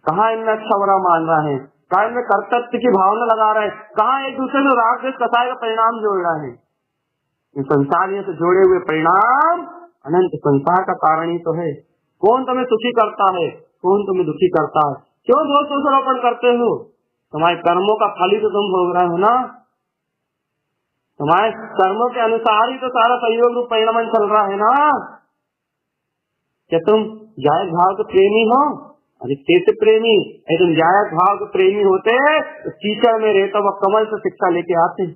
कहाँ इनमें अच्छा बुरा मान रहा है, कहाँ इनमें कर्तव्य की भावना लगा रहे हैं, कहाँ एक दूसरे से राग द्वेष कसाई का परिणाम जोड़ रहे हैं। इन संसारियों से जोड़े हुए परिणाम अनंत संसार का कारण ही तो है। कौन तुम्हें सुखी करता है, कौन तुम्हें दुखी करता है? क्यों दोष दोषारोपण करते हो? तुम्हारे कर्मों का फल ही तो तुम भोग रहे हो ना। तुम्हारे कर्मों के अनुसार ही तो सारा संयोग रूप परिणाम चल रहा है ना। क्या तुम जायक भाव के प्रेमी हो? अरे कैसे प्रेमी? तुम जायक भाव के प्रेमी होते तो कीचड़ में रहता व कमल से शिक्षा लेके आते।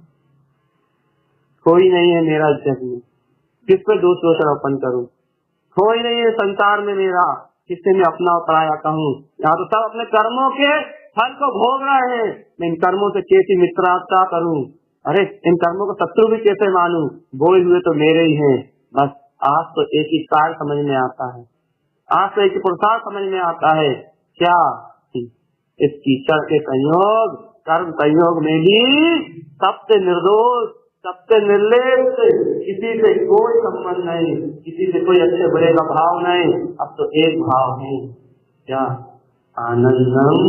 कोई नहीं है मेरा जग में, किस पे दोष दोषारोपण करूं? कोई नहीं है संसार में मेरा, किससे मैं अपना पराया कहूँ? यहाँ तो सब अपने कर्मों के फल को भोग रहे हैं। मैं इन कर्मों से कैसी मित्रता करूं? अरे इन कर्मों को शत्रु भी कैसे मानूं? बोए हुए तो मेरे ही हैं। बस आज तो एक ही कार्य समझ में आता है, आज तो एक ही पुरुषार्थ समझ में आता है। क्या? इस कीचड़ के संयोग कर्म संयोग में भी सबसे निर्दोष सबसे निर्लेप, किसी से कोई संबंध नहीं, किसी से कोई अच्छे बुरे का भाव नहीं। अब तो एक भाव है, क्या? आनंदम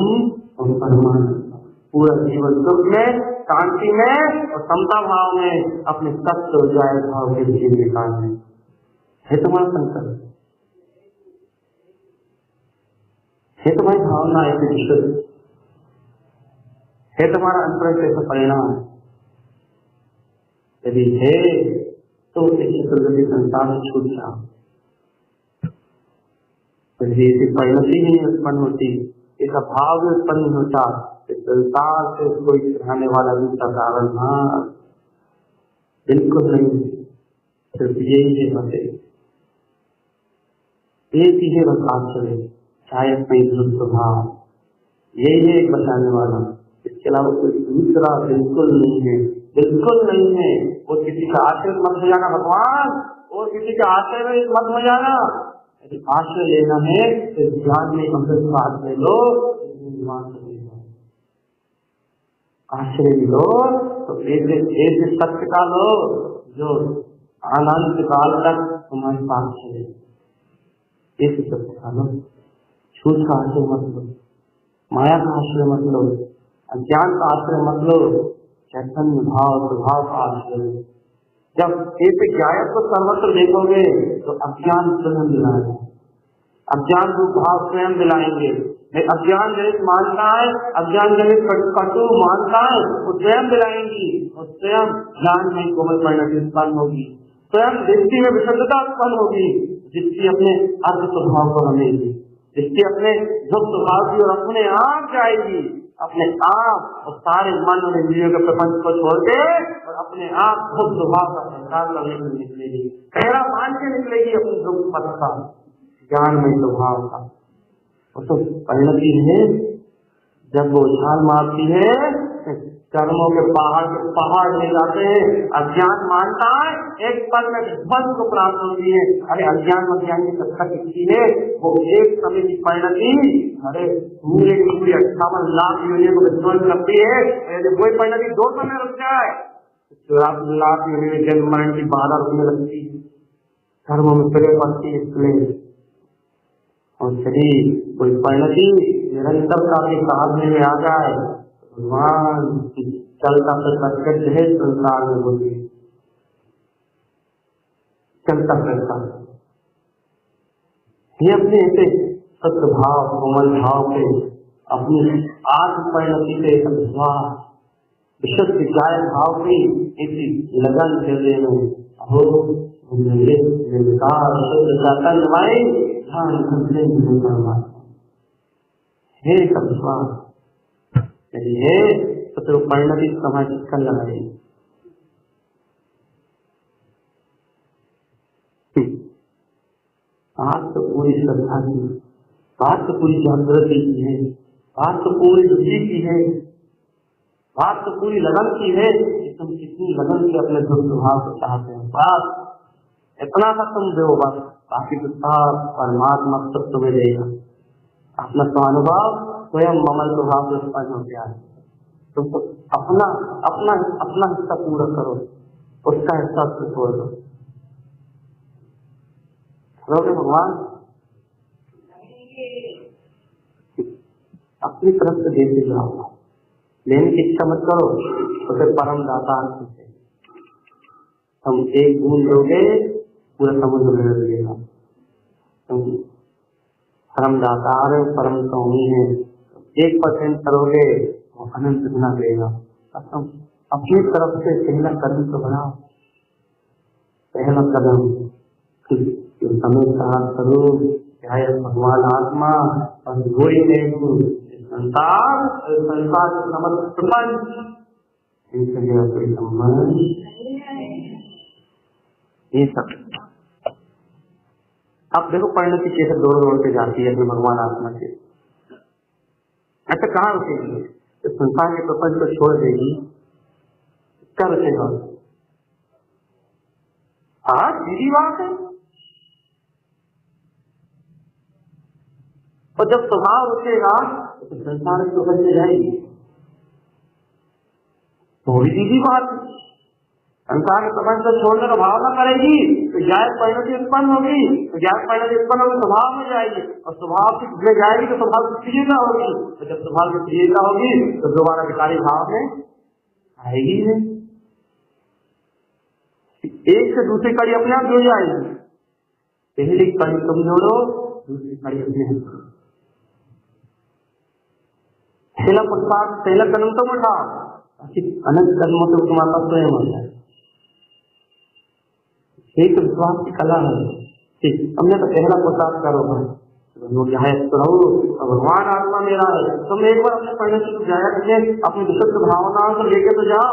और परमानंद। पूरा जीवन सुख में, शांति में और समता भाव में अपने सत्य जाए भाव के जीवन में है तुम्हारा संकल्प, है तुम्हारी भावना, है तुम्हारा अंतर परिणाम। यदि है तो इस चतुर्गति संसार में छूट जाओ। ऐसी परिणति नहीं उत्पन्न होती, इसका भाव भी उत्पन्न होता, इस संसार से कोई सिखाने वाला दूसरा कारण बिल्कुल नहीं। सिर्फ यही है बस, एक ही है बस आश्चर्य, शायद कोई स्वभाव, यही है एक बचाने वाला। इसके अलावा कोई दूसरा बिल्कुल नहीं है, बिल्कुल नहीं है। वो किसी का आश्रय मत हो जाना भगवान, और किसी के आश्रय में मत हो जाना। यदि आश्रय लेना है तो ध्यान में अमृत बात ले लो, आश्रय लो तो एक सत्य का लो जो अनंत काल तक तुम्हारे पास चले। एक सत्य का लो, छूत का आश्रय मत लो, माया का आश्रय मत लो, अज्ञान का आश्रय मत लो, चैतन्य भाव स्वभाव का आश्रय। जब एक गायक को सर्वत्र देखोगे तो अज्ञान स्वयं दिलाएगा, अज्ञान रूप भाव स्वयं दिलाएंगे। अज्ञान जनित मानता है, अज्ञान जनित कटु मानता है, वो स्वयं दिलाएंगी और स्वयं ज्ञान में कोमल परिणति उत्पन्न होगी, स्वयं दृष्टि में विशुद्धता उत्पन्न होगी, जिसकी अपने अर्थ स्वभाव को रमेगी, जिसकी अपने दुख स्वभाव की और अपने आप जाएगी, अपने आप और सारे मन और इंद्रियों के प्रपंच को छोड़ के और अपने आप दुख स्वभाव का संसार करने के लिए निकलेगी, पहला मान के निकलेगी अपने दुख पथ का, ज्ञान में स्वभाव का। और तो परिणति है जब वो उछाल मारती है, कर्मों के पहाड़ ले जाते हैं। अज्ञान मानता है एक पल में ध्वंस को प्राप्त होती है। अरे अज्ञान अज्ञान की कथा कितनी है, वो एक समय की परिणति अरे पूरे की पूरी 58 लाख योनियों को विध्वंस करती है। यदि वही परिणति 2 समय रुक जाए, 84 लाख योनियों में जन्म मरण की बाधा रुकने लगती है, कर्मों में फिरे पड़ती है इसलिए। और यदि कोई परिणति निरंतरता के साधने में आ जाए, भगवान की चलता फिरता है संसार में होती, चलता फिरता ये अपने ऐसे सत्य भाव कोमल भाव के अपनी आत्म परिणति से अभिश्वास विशुद्ध गाय भाव की इसी लगन हृदय में हो निर्विकार हे विश्वास चलिए तो परिणति समाज कर लगाए। बात तो पूरी श्रद्धा की, बात तो पूरी जागृति की है, बात तो पूरी रुचि की है, बात तो पूरी लगन की है कि तुम कितनी लगन से अपने दुख स्वभाव को चाहते हो। बात इतना सा तुम दो, बस बाकी तो परमात्मा सब तुम्हें देगा। अपना स्वानुभव स्वयं ममल स्वभाव से उत्पन्न हो गया है। तुम तो अपना अपना अपना हिस्सा पूरा करो, उसका हिस्सा छोड़ दो। करोगे भगवान अपनी तरफ से देते जाओ, लेने की इच्छा मत करो। तो फिर परम दाता से हम एक बूंद दोगे पूरा समुद्र में लगेगा। परम दातार परम स्वामी है, 1% करोगे वो अनंत गुना देगा। तुम अपनी तरफ से पहला कदम तो बढ़ाओ, पहला कदम समय करो चाहे भगवान आत्मा और गोरी में संसार समर्पण ये सब। अब देखो परिणति कैसे दौड़ के जाती है अपने भगवान आत्मा से। अच्छा कहाँ रुकेगी? तो संसार के प्रपंच को छोड़ देगी, क्या रुकेगा? हाँ सीधी बात है। और जब स्वभाव रुकेगा तो संसार के प्रपंच में जाएगी, तो भी सीधी बात है। संसार के प्रपंच को छोड़ने का भावना करेगी तो जायज परिणति उत्पन्न होगी, तो जायज परिणति उत्पन्न होगी स्वभाव में जाएगी, और स्वभाव में जाएगी तो स्वभाव की क्रियता होगी, तो जब स्वभाव की क्रियता होगी तो दोबारा विकारी भाव में आएगी नहीं। एक से दूसरी कड़ी अपने आप जुड़ जाएगी। पहली कड़ी तुम जोड़ो, दूसरी कड़ी अपने आप जोड़ो। पहला पुरुषार्थ पहला कदम तुम उठाओ, अनंत कदमों से तुम्हारा स्वयं हो जाए। एक विश्वास की कला है। ठीक, हमने तो पहला पुरुषार्थ करो भगवान आत्मा मेरा है। तुम एक बार अपने परिणति को गायक में अपनी विशुद्ध भावनाओं को लेके तो जाओ।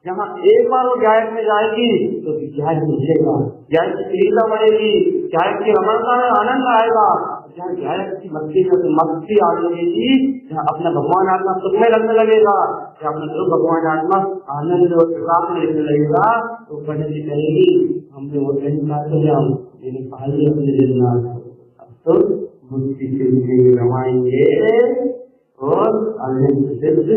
जहाँ एक बार वो गायक में जाएगी तो गायक मिलेगा, गायक की क्रियता बढ़ेगी, गायक की रमणता में आनंद आएगा। जहाँ गायक की मस्ती आ जाएगी, जहाँ अपना भगवान आत्मा सुख में लगने लगेगा, जहाँ अपना भगवान आत्मा आनंद और प्रकाश में लगने लगेगा, तो परिणति करेगी हमने वो नहीं जाओ मेरे पहले अपने दिन अब तो मुक्ति से रमाएंगे और आनंद सिद्ध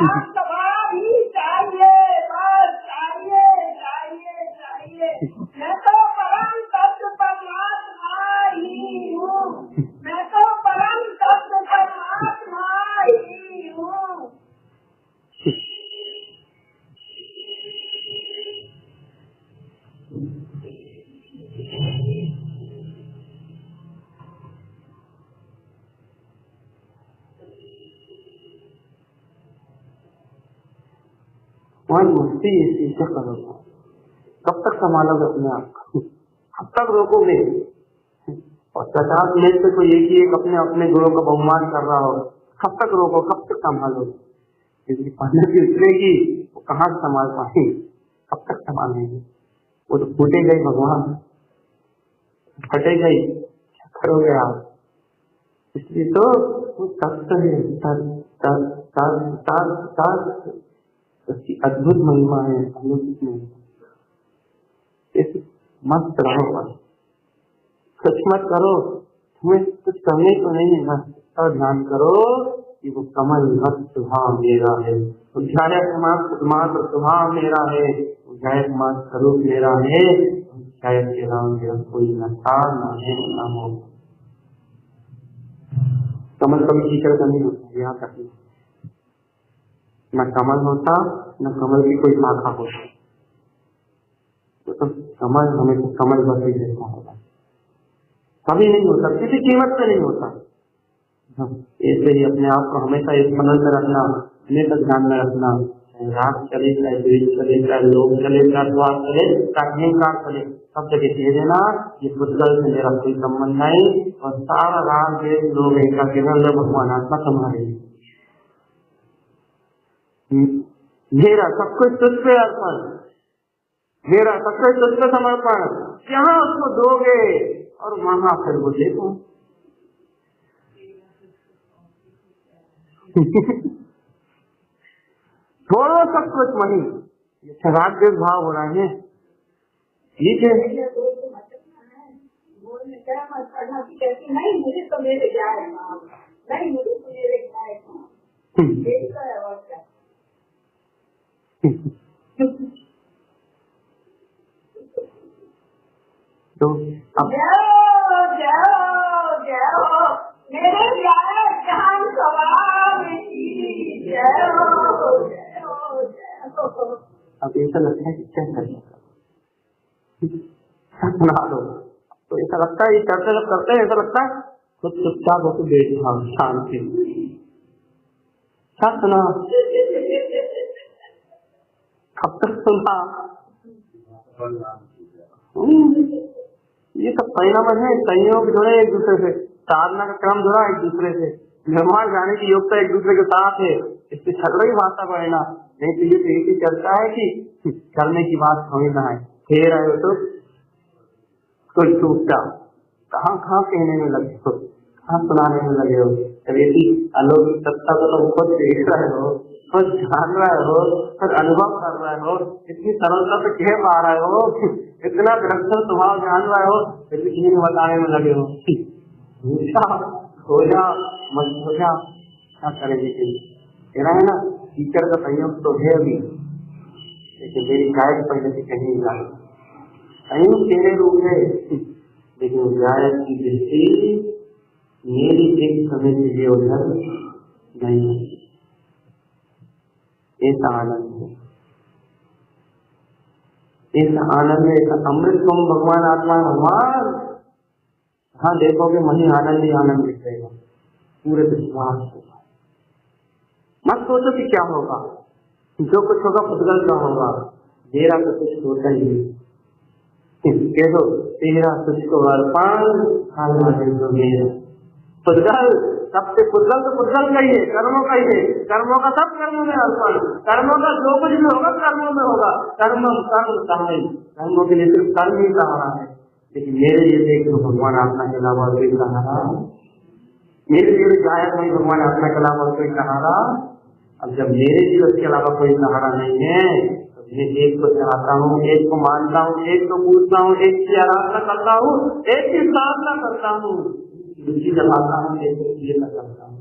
तुम्हारी चाहिए, बस चाहिए चाहिए चाहिए। मैं तो परम तत्व परमात्मा ही हूँ, मैं तो परम तत्व परमात्मा ही हूँ। मस्ती ऐसी क्या करोगे? कब तक संभालोगे अपने आप को? कब तक रोकोगे? और 50 मिनट से कोई एक ही एक अपने अपने गुरु का बहुमान कर रहा हो, कब तक रोको, कब तक संभालोगे? क्योंकि पहले की उतरेगी वो कहाँ से संभाल पाएंगे? कब तक संभालेंगे? वो तो फूटे गई भगवान, फटे गई, क्या करोगे आप? इसलिए तो वो तत्व है, उसकी अद्भुत महिमा है, अलौकिक महिमा। मस्त रहो, बस कुछ मत करो, तुम्हें कुछ करने को नहीं है, बस और ध्यान करो कि वो कमल मत स्वभाव मेरा है, उज्जायक मात्र स्वभाव मेरा है, उज्जायक मात्र स्वरूप मेरा है, उज्जायक के नाम मेरा कोई न था न है न हो। कमल कभी कीचड़ का नहीं होता, यहाँ तक न कमल होता न कमल की कोई शाखा होती, तो कमल हमें तो कमल बस ही रहता होगा, कभी नहीं होता, किसी कीमत पे नहीं होता। ऐसे ही अपने आप को हमेशा स्मरण में रखना, हमेशा ध्यान में रखना, राग चले चाहे द्वेष चले चाहे लोभ चले चाहे स्वार्थ चले चाहे अहंकार चले, सब जगह कह देना ये पुद्गल से मेरा कोई संबंध नहीं, और सारा राग द्वेष लोभ अहंकार के अंदर भगवान आत्मा संभालेगी। मेरा सब कुछ तुझ पे अर्पण, मेरा सब कुछ तुझ पे समर्पण, जहाँ उसको दोगे और वहां फिर वो देखो। छोड़ो सब कुछ वही, ये राग द्वेष भाव हो रहा है, ठीक है। नहीं मुझे तो मेरे जाए, नहीं मुझे तो मेरे जाए, तो अब मेरे जान अब ऐसा लगता है कि क्या करना, सुना दो तो ऐसा लगता है, ये करते जब करते हैं ऐसा लगता है खुद चुपचाप होकर बैठा शांति, सुना कब तक सुना? ये सब परिणाम है, संयोग जुड़े एक दूसरे से, साधना का क्रम जुड़ा एक दूसरे से, निर्माण जाने की योग्यता एक दूसरे के साथ है, इससे छल रही भाषा बढ़ना नहीं तो ये ऐसी चलता है कि करने की बात थोड़ी ना है, फिर आए तो कुछ टूटता, कहाँ कहाँ कहने में लगे हो, कहाँ सुनाने में लगे हो, ऐसी अलौकिक सत्ता को तुम खुद देख रहे हो, खुद जान रहे हो, खुद अनुभव कर रहे हो, इतनी सरलता से कह पा रहे हो, इतना विलक्षण स्वभाव जान रहे हो, फिर भी किसी को बताने में लगे हो, हो जा मत हो जा, क्या करेंगे? कह रहा है ना टीचर का संयोग तो है अभी, लेकिन मेरी गायक पहले से कहीं नहीं, संयोग तेरे रूप है, लेकिन गायक की दृष्टि मेरी एक समय के लिए उधर नहीं है। ऐसा आनंद है, ऐसा आनंद है, ऐसा अमृत तुम भगवान आत्मा भगवान, हाँ देखोगे वही आनंद ही आनंद दिखेगा, पूरे विश्वास होगा। मत सोचो कि क्या होगा, जो कुछ होगा पुद्गल का होगा, मेरा तो कुछ होता ही नहीं, कह दो तेरा तुझको अर्पण, पुद्गल सबसे पुद्गल तो पुद्गल का ही है, कर्मों का ही है, कर्मों का सब कर्मों में अर्पण, कर्मों का जो कुछ भी होगा कर्मों में होगा, कर्म कर्मों के लिए सिर्फ कर्म ही सहारा है, लेकिन मेरे लिए देख लो भगवान आत्मा के अलावा कोई सहारा, मेरे लिए गायक नहीं भगवान आत्मा के अलावा कोई सहारा। अब जब मेरे लिए उसके अलावा कोई सहारा नहीं है तो मैं एक को चाहता हूँ, एक को मानता हूँ, एक को पूछता हूँ, एक की आराधना करता हूँ, एक की साधना करता हूँ, दूसरी जगाता हूँ, एक को करता हूँ,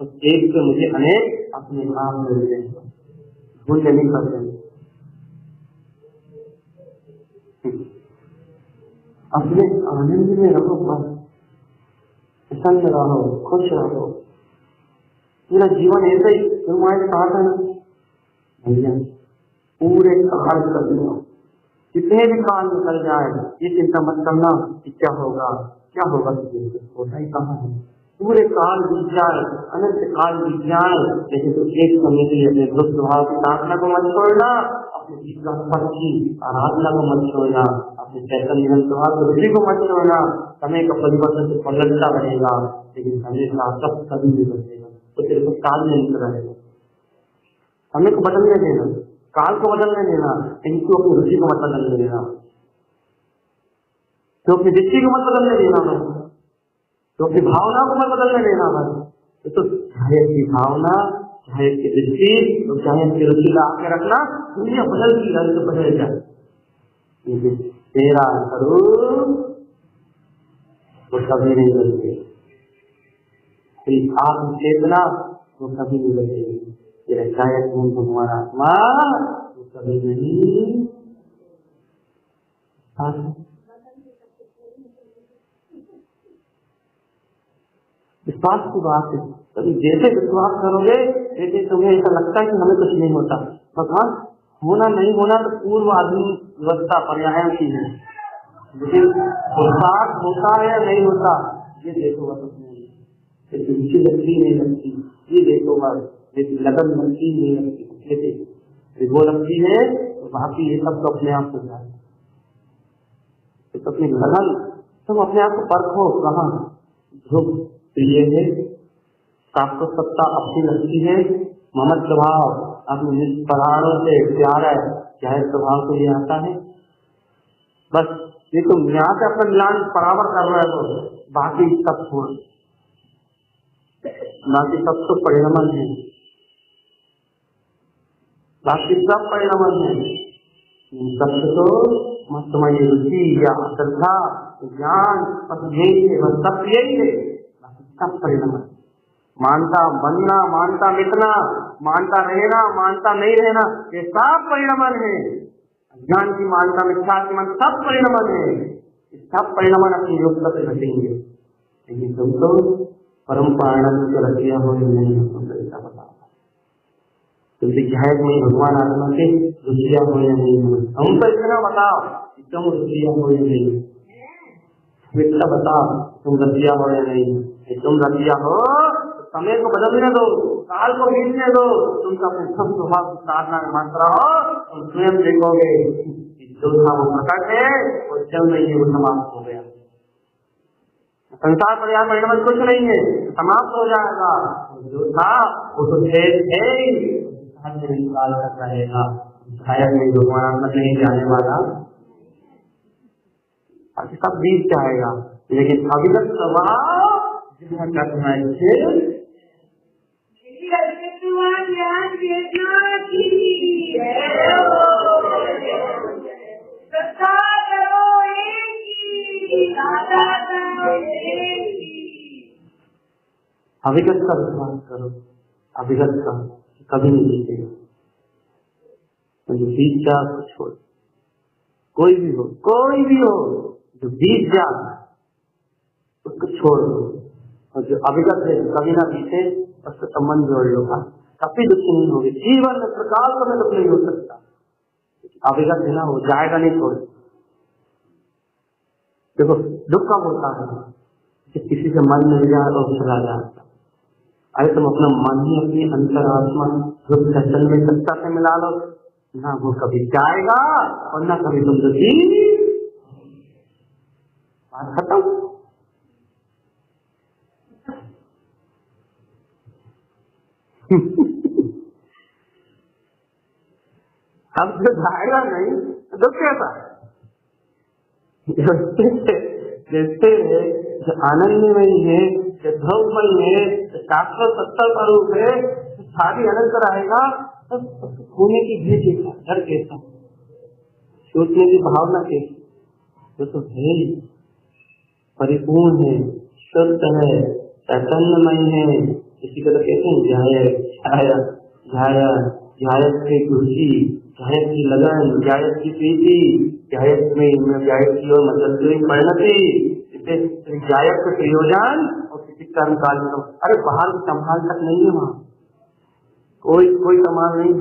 उस एक से मुझे अनेक अपने आप मिलते हैं, भूल नहीं करते। अपने आनंद में रहो, बस प्रसन्न रहो, खुश रहो। पूरा जीवन ऐसे ही तुम्हारे कहा था ना भैया, पूरे काल कर लो, कितने भी काल निकल जाए ये चिंता मत करना कि क्या होगा क्या होगा, होता ही कहाँ है। पूरे काल बीत जाए, अनंत काल बीत जाए, लेकिन तो एक समय के लिए अपने दुख स्वभाव की साधना को मत छोड़ना, अपने जिज्ञासा की आराधना को मत छोड़ना, अपने चैतन्य निरंतर स्वभाव की रुचि को मत छोड़ना। समय का परिवर्तन से पलटता रहेगा, लेकिन समय का सब कभी नहीं बदलेगा, तो तेरे को काल में निकल रहेगा। समय को बदलने देना, काल को बदलने देना, इनको अपनी रुचि को मत बदलने देना, तो अपनी दृष्टि को मत बदलने देना, तो अपनी भावना को मत बदलने देना। बस तो चाहे की भावना, चाहे की दृष्टि, तो चाहे की रुचि ला के रखना, दुनिया बदलती रहे तो बदल जाए। तेरा स्वरूप वो कभी नहीं बदलेगी, तेरी आत्म चेतना वो कभी नहीं बदलेगी, तेरा शायद भगवान आत्मा वो कभी नहीं। विश्वास की बात है, कभी जैसे विश्वास करोगे जैसे तुम्हें ऐसा लगता है कि हमें कुछ नहीं होता। भगवान होना नहीं होना तो पूर्व आधुनिक व्यवस्था पर्यायों की है, लेकिन विश्वास होता है या नहीं होता ये देखो बस, रुचि लगती नहीं लगती ये देखो बस, लगन लगती नहीं लगती, वो लगती है तो बाकी ये सब तो अपने आप हो जाए। तो अपनी लगन तुम अपने आप को परखो, कहाँ ध्रुव प्रिय है, आपको सत्ता अपनी लगती है, ममत स्वभाव अपने पराणों से प्यार है, चाहे स्वभाव को ये आता है। बस ये तुम यहाँ से अपना मिलान बराबर कर रहे हो, बाकी सब छोड़, बाकी सब तो परिणमन है, बाकी सब परिणमन है। सबसे तो मत तुम्हारी रुचि या श्रद्धा ज्ञान बस यही है, बस सब यही है, सब परिणमन। मानता बनना, मानता मिटना, मानता रहना, मानता नहीं रहना, ये सब परिणमन है। ज्ञान की मानता, मिथ्या की मानता, सब परिणमन है। सब परिणमन अपनी योग्यता से घटेंगे, लेकिन तुम तो परम पारणन से रखिया हो नहीं, तुमको बताओ तुमसे जायज नहीं भगवान आत्मा के रुचिया हो या नहीं, हमको इतना बताओ तुम रुचिया हो या नहीं, इतना बताओ तुम रसिया हो या नहीं। तुम रसिया हो तो समय को बदलने दो, काल को बीतने दो, तुमका अपने सब स्वभाव की साधना में मत रहो, तुम स्वयं देखोगे जो था वो प्रकट है, वो चल नहीं है, वो समाप्त हो गया। संसार पर्याय परिणमन कुछ नहीं है, समाप्त हो जाएगा। जो था वो तो है काल तक रहेगा, शायद नहीं भगवान नहीं जाने वाला, सब बीत जाएगा, लेकिन अविगत स्वभाव जितना करना है अविगत का विश्वास करो, अविगत का कभी नहीं जीतेगा। जो बीत जा तो छोड़, कोई भी हो जो बीत जा उसको छोड़ दो, और जो अविगत है कभी ना बीते उसका संबंध जोड़ लो, कभी दुख नहीं होगी जीवन में, प्रकाल में दुख नहीं हो सकता। अविगत है ना, वो जाएगा नहीं छोड़। देखो दुख कब होता है कि किसी से मन मिल जाए और चला जाता। अरे तुम अपना मन ही अपनी अंतरात्मा जो दर्शन में सत्ता से मिला लो ना, वो कभी जाएगा और ना कभी तुम दुखी। बात खत्म। अब जो जाएगा नहीं तो कैसा, जैसे जो आनंदमयी है, जो ध्रुवमयी है, जो शाश्वत सत्ता स्वरूप है, सारी अनंत रहेगा, तब होने की भी कैसा, डर कैसा, सोचने की भावना कैसी, जो तो है परिपूर्ण है, शुद्ध है, चैतन्यमय है, इसी को तो कहते हैं ध्यायत ध्यायत ध्यायत, ध्यायत की खुशी, ध्यायत की लगन, ध्यायत की प्रीति, ध्यायत की ओर मतलब परिणति, इसे ध्यायत के प्रयोजन और किसी कर्म काल में। अरे बाहर संभाल तक नहीं है वहाँ, कोई सामान नहीं।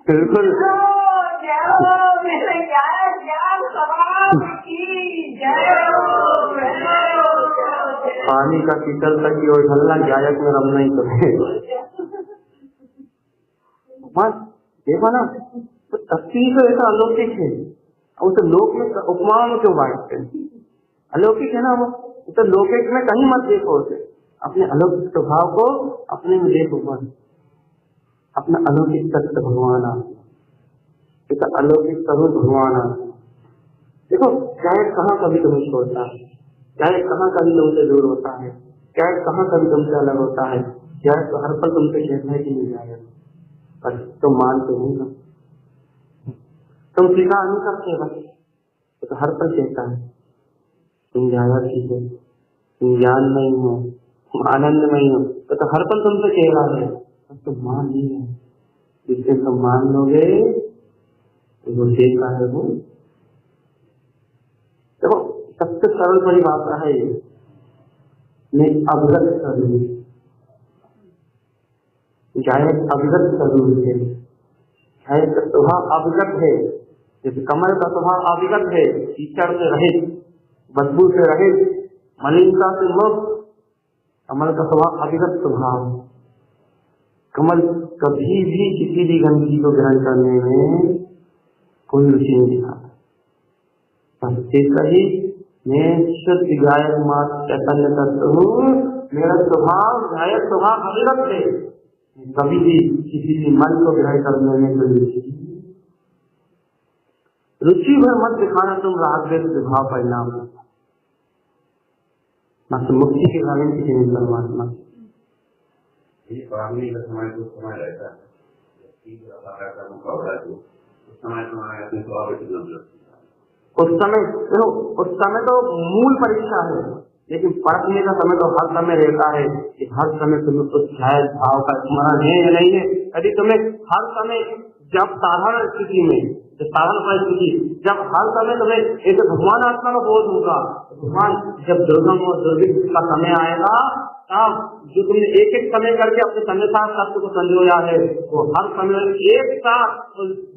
बिल्कुल पानी का शीतल तक की ओर ढलना, गायक में रमना ही तो बस देखो ना, तो तस्वीर तो ऐसा अलौकिक है, उसे लोक में उपमाओं में क्यों बांटते हैं? अलौकिक है ना वो, तो लौकिक में कहीं मत देखो उसे, अपने अलौकिक स्वभाव को अपने में देखो बस। अपना अलौकिक तत्व भगवान आता, अलौकिक स्वरूप भगवान आता। देखो चाहे कहाँ कभी तुम्हें छोड़ता है, चाहे कहाँ कभी तुमसे दूर होता है, चाहे कहाँ कभी तुमसे अलग होता है, चाहे तो हर पल तुमसे कहता है कि नहीं जाएगा, बस तुम मानते नहीं हो, तुम स्वीकार नहीं करते, बस तो हर पल कहता है तुम ज्यादा ठीक है, तुम ज्ञान नहीं हो, तुम आनंद नहीं हो, तो हर पल तुमसे कह रहा है, तुम मान नहीं है। जिस दिन तुम मान लोगे तो वो देखा है वो। देखो सबसे सरल परिभाषा है ये, मैं अवगत स्वरूप, गायक अवगत स्वरूप है, गायक का स्वभाव अवगत है, जैसे कमल का स्वभाव अवगत है, कीचड़ से रहित, बदबू से रहित, मलिनता से मुक्त, कमल का स्वभाव अविगत स्वभाव। कमल कभी भी किसी भी गंदगी को ग्रहण करने में कोई रुचि नहीं दिखाता। ही मैं शुद्ध गायक मात्र चैतन्य तत्व हूँ, मेरा स्वभाव गायक स्वभाव अविगत है, कभी भी किसी भी मन को ग्रहण करने में कोई रुचि भर मत दिखाना, तुम राग द्वेष विभाव परिणाम न मुक्ति के कारण किसी ने परमात्मा का समय तो समय रहता है, मुकाबला जो उस समय उस समय तो मूल परीक्षा है, लेकिन परखने का समय तो हर समय रहता है कि हर समय तुम्हें कुछ शायद भाव का स्मरण है या नहीं है। यदि तुम्हें हर समय, जब साधारण स्थिति में, साधारण परिस्थिति, जब हर समय तुम्हें एक भगवान आत्मा का बोध होगा, भगवान जब दुर्गम और दुर्भिक्ष का समय आएगा, तब जो तुमने एक एक समय करके अपने समय साथ तत्व को संजोया है, वो हर समय एक साथ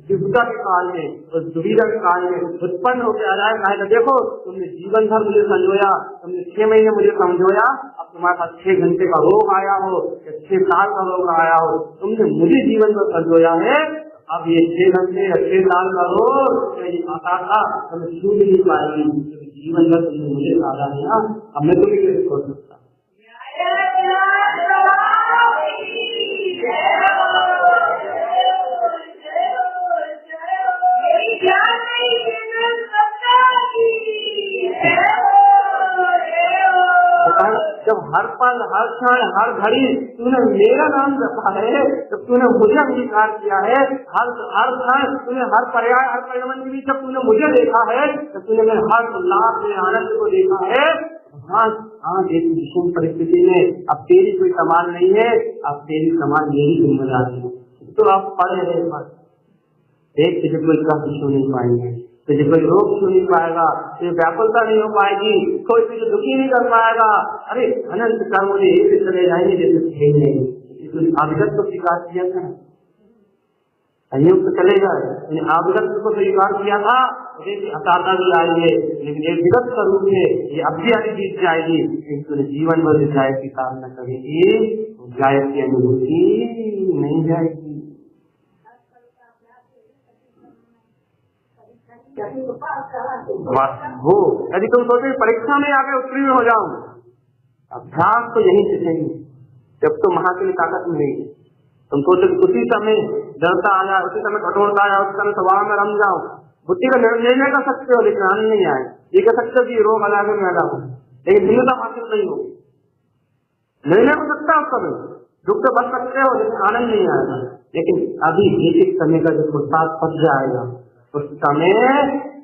विविधा के काल में, उस दुविधा के काल में उत्पन्न होकर आ जाएगा। देखो तुमने जीवन भर मुझे संजोया, तुमने 6 महीने मुझे समझोया, अब तुम्हारे पास 6 घंटे का रोग आया हो या 6 साल का रोग आया हो, तुमने मुझे जीवन भर संजोया है, अब ये 6 घंटे या 6 साल का रोग आता था तुम्हें छू नहीं पाएगी, जीवन भर तुमने मुझे साधा है, अब मैं तुम्हें कैसे छोड़ सकता। जब हर पल, हर क्षण, हर घड़ी तूने मेरा नाम जपा है, जब तूने मुझे अंगीकार किया है, हर क्षण तूने हर पर्याय, हर परिणाम के बीच जब तूने मुझे देखा है, जब तूने मेरे हर उल्लास में आनंद को देखा है, हाँ देखिए विषम परिस्थिति में अब तेरी कोई कमाल नहीं है, अब तेरी कमाल मेरी जिम्मेदारी है। तो आप पढ़े रहे बस, एक तुझे कोई कष्ट छू नहीं पाएंगे, तुझे कोई रोग छू नहीं पाएगा, तुझे व्याकुलता नहीं हो पाएगी, कोई तुझे दुखी नहीं कर पाएगा। अरे अनंत कर्म मुझे एक चले जाएंगे जैसे नहीं, अविगत को स्वीकार किया था, संयोग तो चलेगा, अविगत को स्वीकार किया था, हताशा भी आएंगे, लेकिन एक विगत स्वरूप है, ये अब भी आगे जीत जाएगी, लेकिन जीवन भर गायक की साधना करेगी, गायक की अनुभूति नहीं जाएगी। वो यदि तुम सोचे परीक्षा में आगे उत्तीर्ण हो जाओ, अभ्यास तो यही सीखेंगे जब तुम वहां के लिए ताकत मिलेगी। तुम सोचो कि उसी समय डरता आ जाए, उसी समय कठोरता आ जाए, उसी समय स्वभाव में रम जाओ, बुद्धि का निर्णय कर सकते हो, लेकिन आनंद नहीं आए। ये कह सकते हो कि रोग अलग में अलग हो, लेकिन भिन्नता हासिल नहीं होगी। निर्णय हो सकता है उस समय, दुख से बच सकते हो, लेकिन आनंद नहीं आएगा। लेकिन अभी एक एक समय का जब साथ फंस जाएगा, उस समय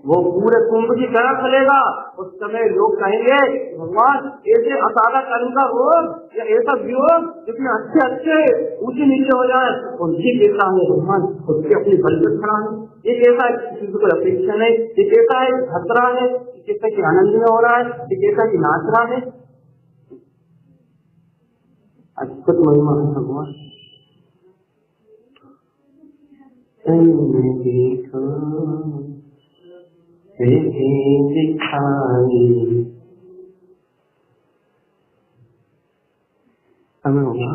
वो पूरे कुंभ की तरह चलेगा। उस समय लोग कहेंगे भगवान ऐसे असाधा कर्म का रोग या ऐसा वियोग जिसमें अच्छे अच्छे ऊंचे नीचे हो जाए, और ये कैसा है भगवान, उसकी अपनी बल पर खड़ा है, ये कैसा है किसी को अपेक्षा नहीं, ये कैसा है हंस रहा है, ये कैसा कि आनंद में हो रहा है, ये कैसा कि नाच रहा है। अद्भुत महिमा है भगवान। देखो दिखाई हमें होगा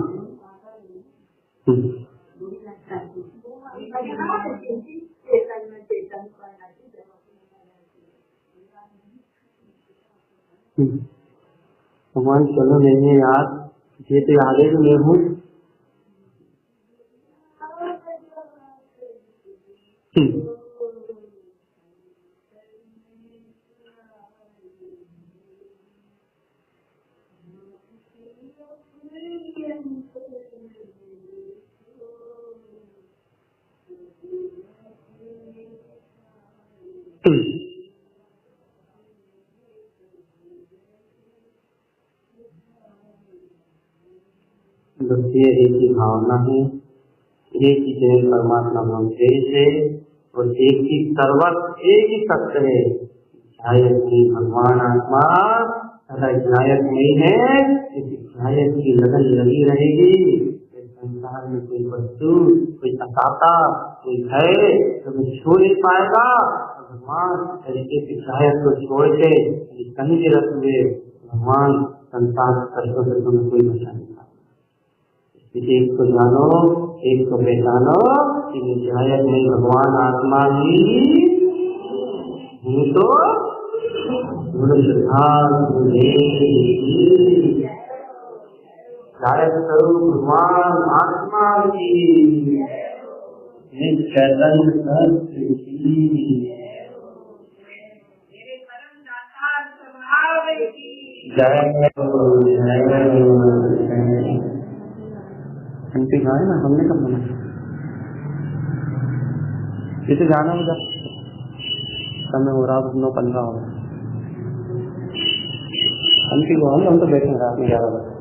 भगवान चलो नहीं है यार, ये तो आगे भी मैं हूँ। बस ये एक ही भावना है, एक ही जय परमात्मा हम देश है, और एक ही सर्वस्व, एक ही सत्य है। ध्यायक की भगवान आत्मा सदा ध्यायक नहीं है, इस ध्यायक की लगन लगी रहेगी। इस संसार में कोई वस्तु, कोई असाता, कोई है तो छू नहीं पाएगा। भगवान तरीके की ध्यायक को छोड़ के कहीं भी रख हुए भगवान संसार कष्टों से तुम्हें कोई बचा नहीं। एक को जानो, एक को पहचानो कि ध्यायक में भगवान आत्मा ही तो ध्यायक स्वरूप भगवान आत्मा की चैतन्य सत्य की जय घंटी कहाँ है ना, हमने कब बना इसे जाना उधर समय हो रहा, 9:15 हो रहा। घंटी को हम तो बैठे रात में 11 बजे।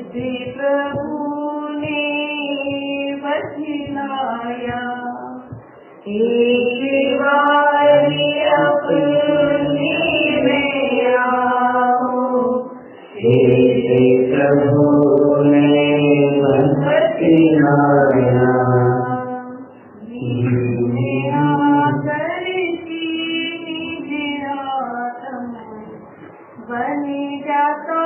श्री प्रभु ने बतलाया, एक बार अपने में आओ, श्री प्रभु ने बतलाया, बन जाता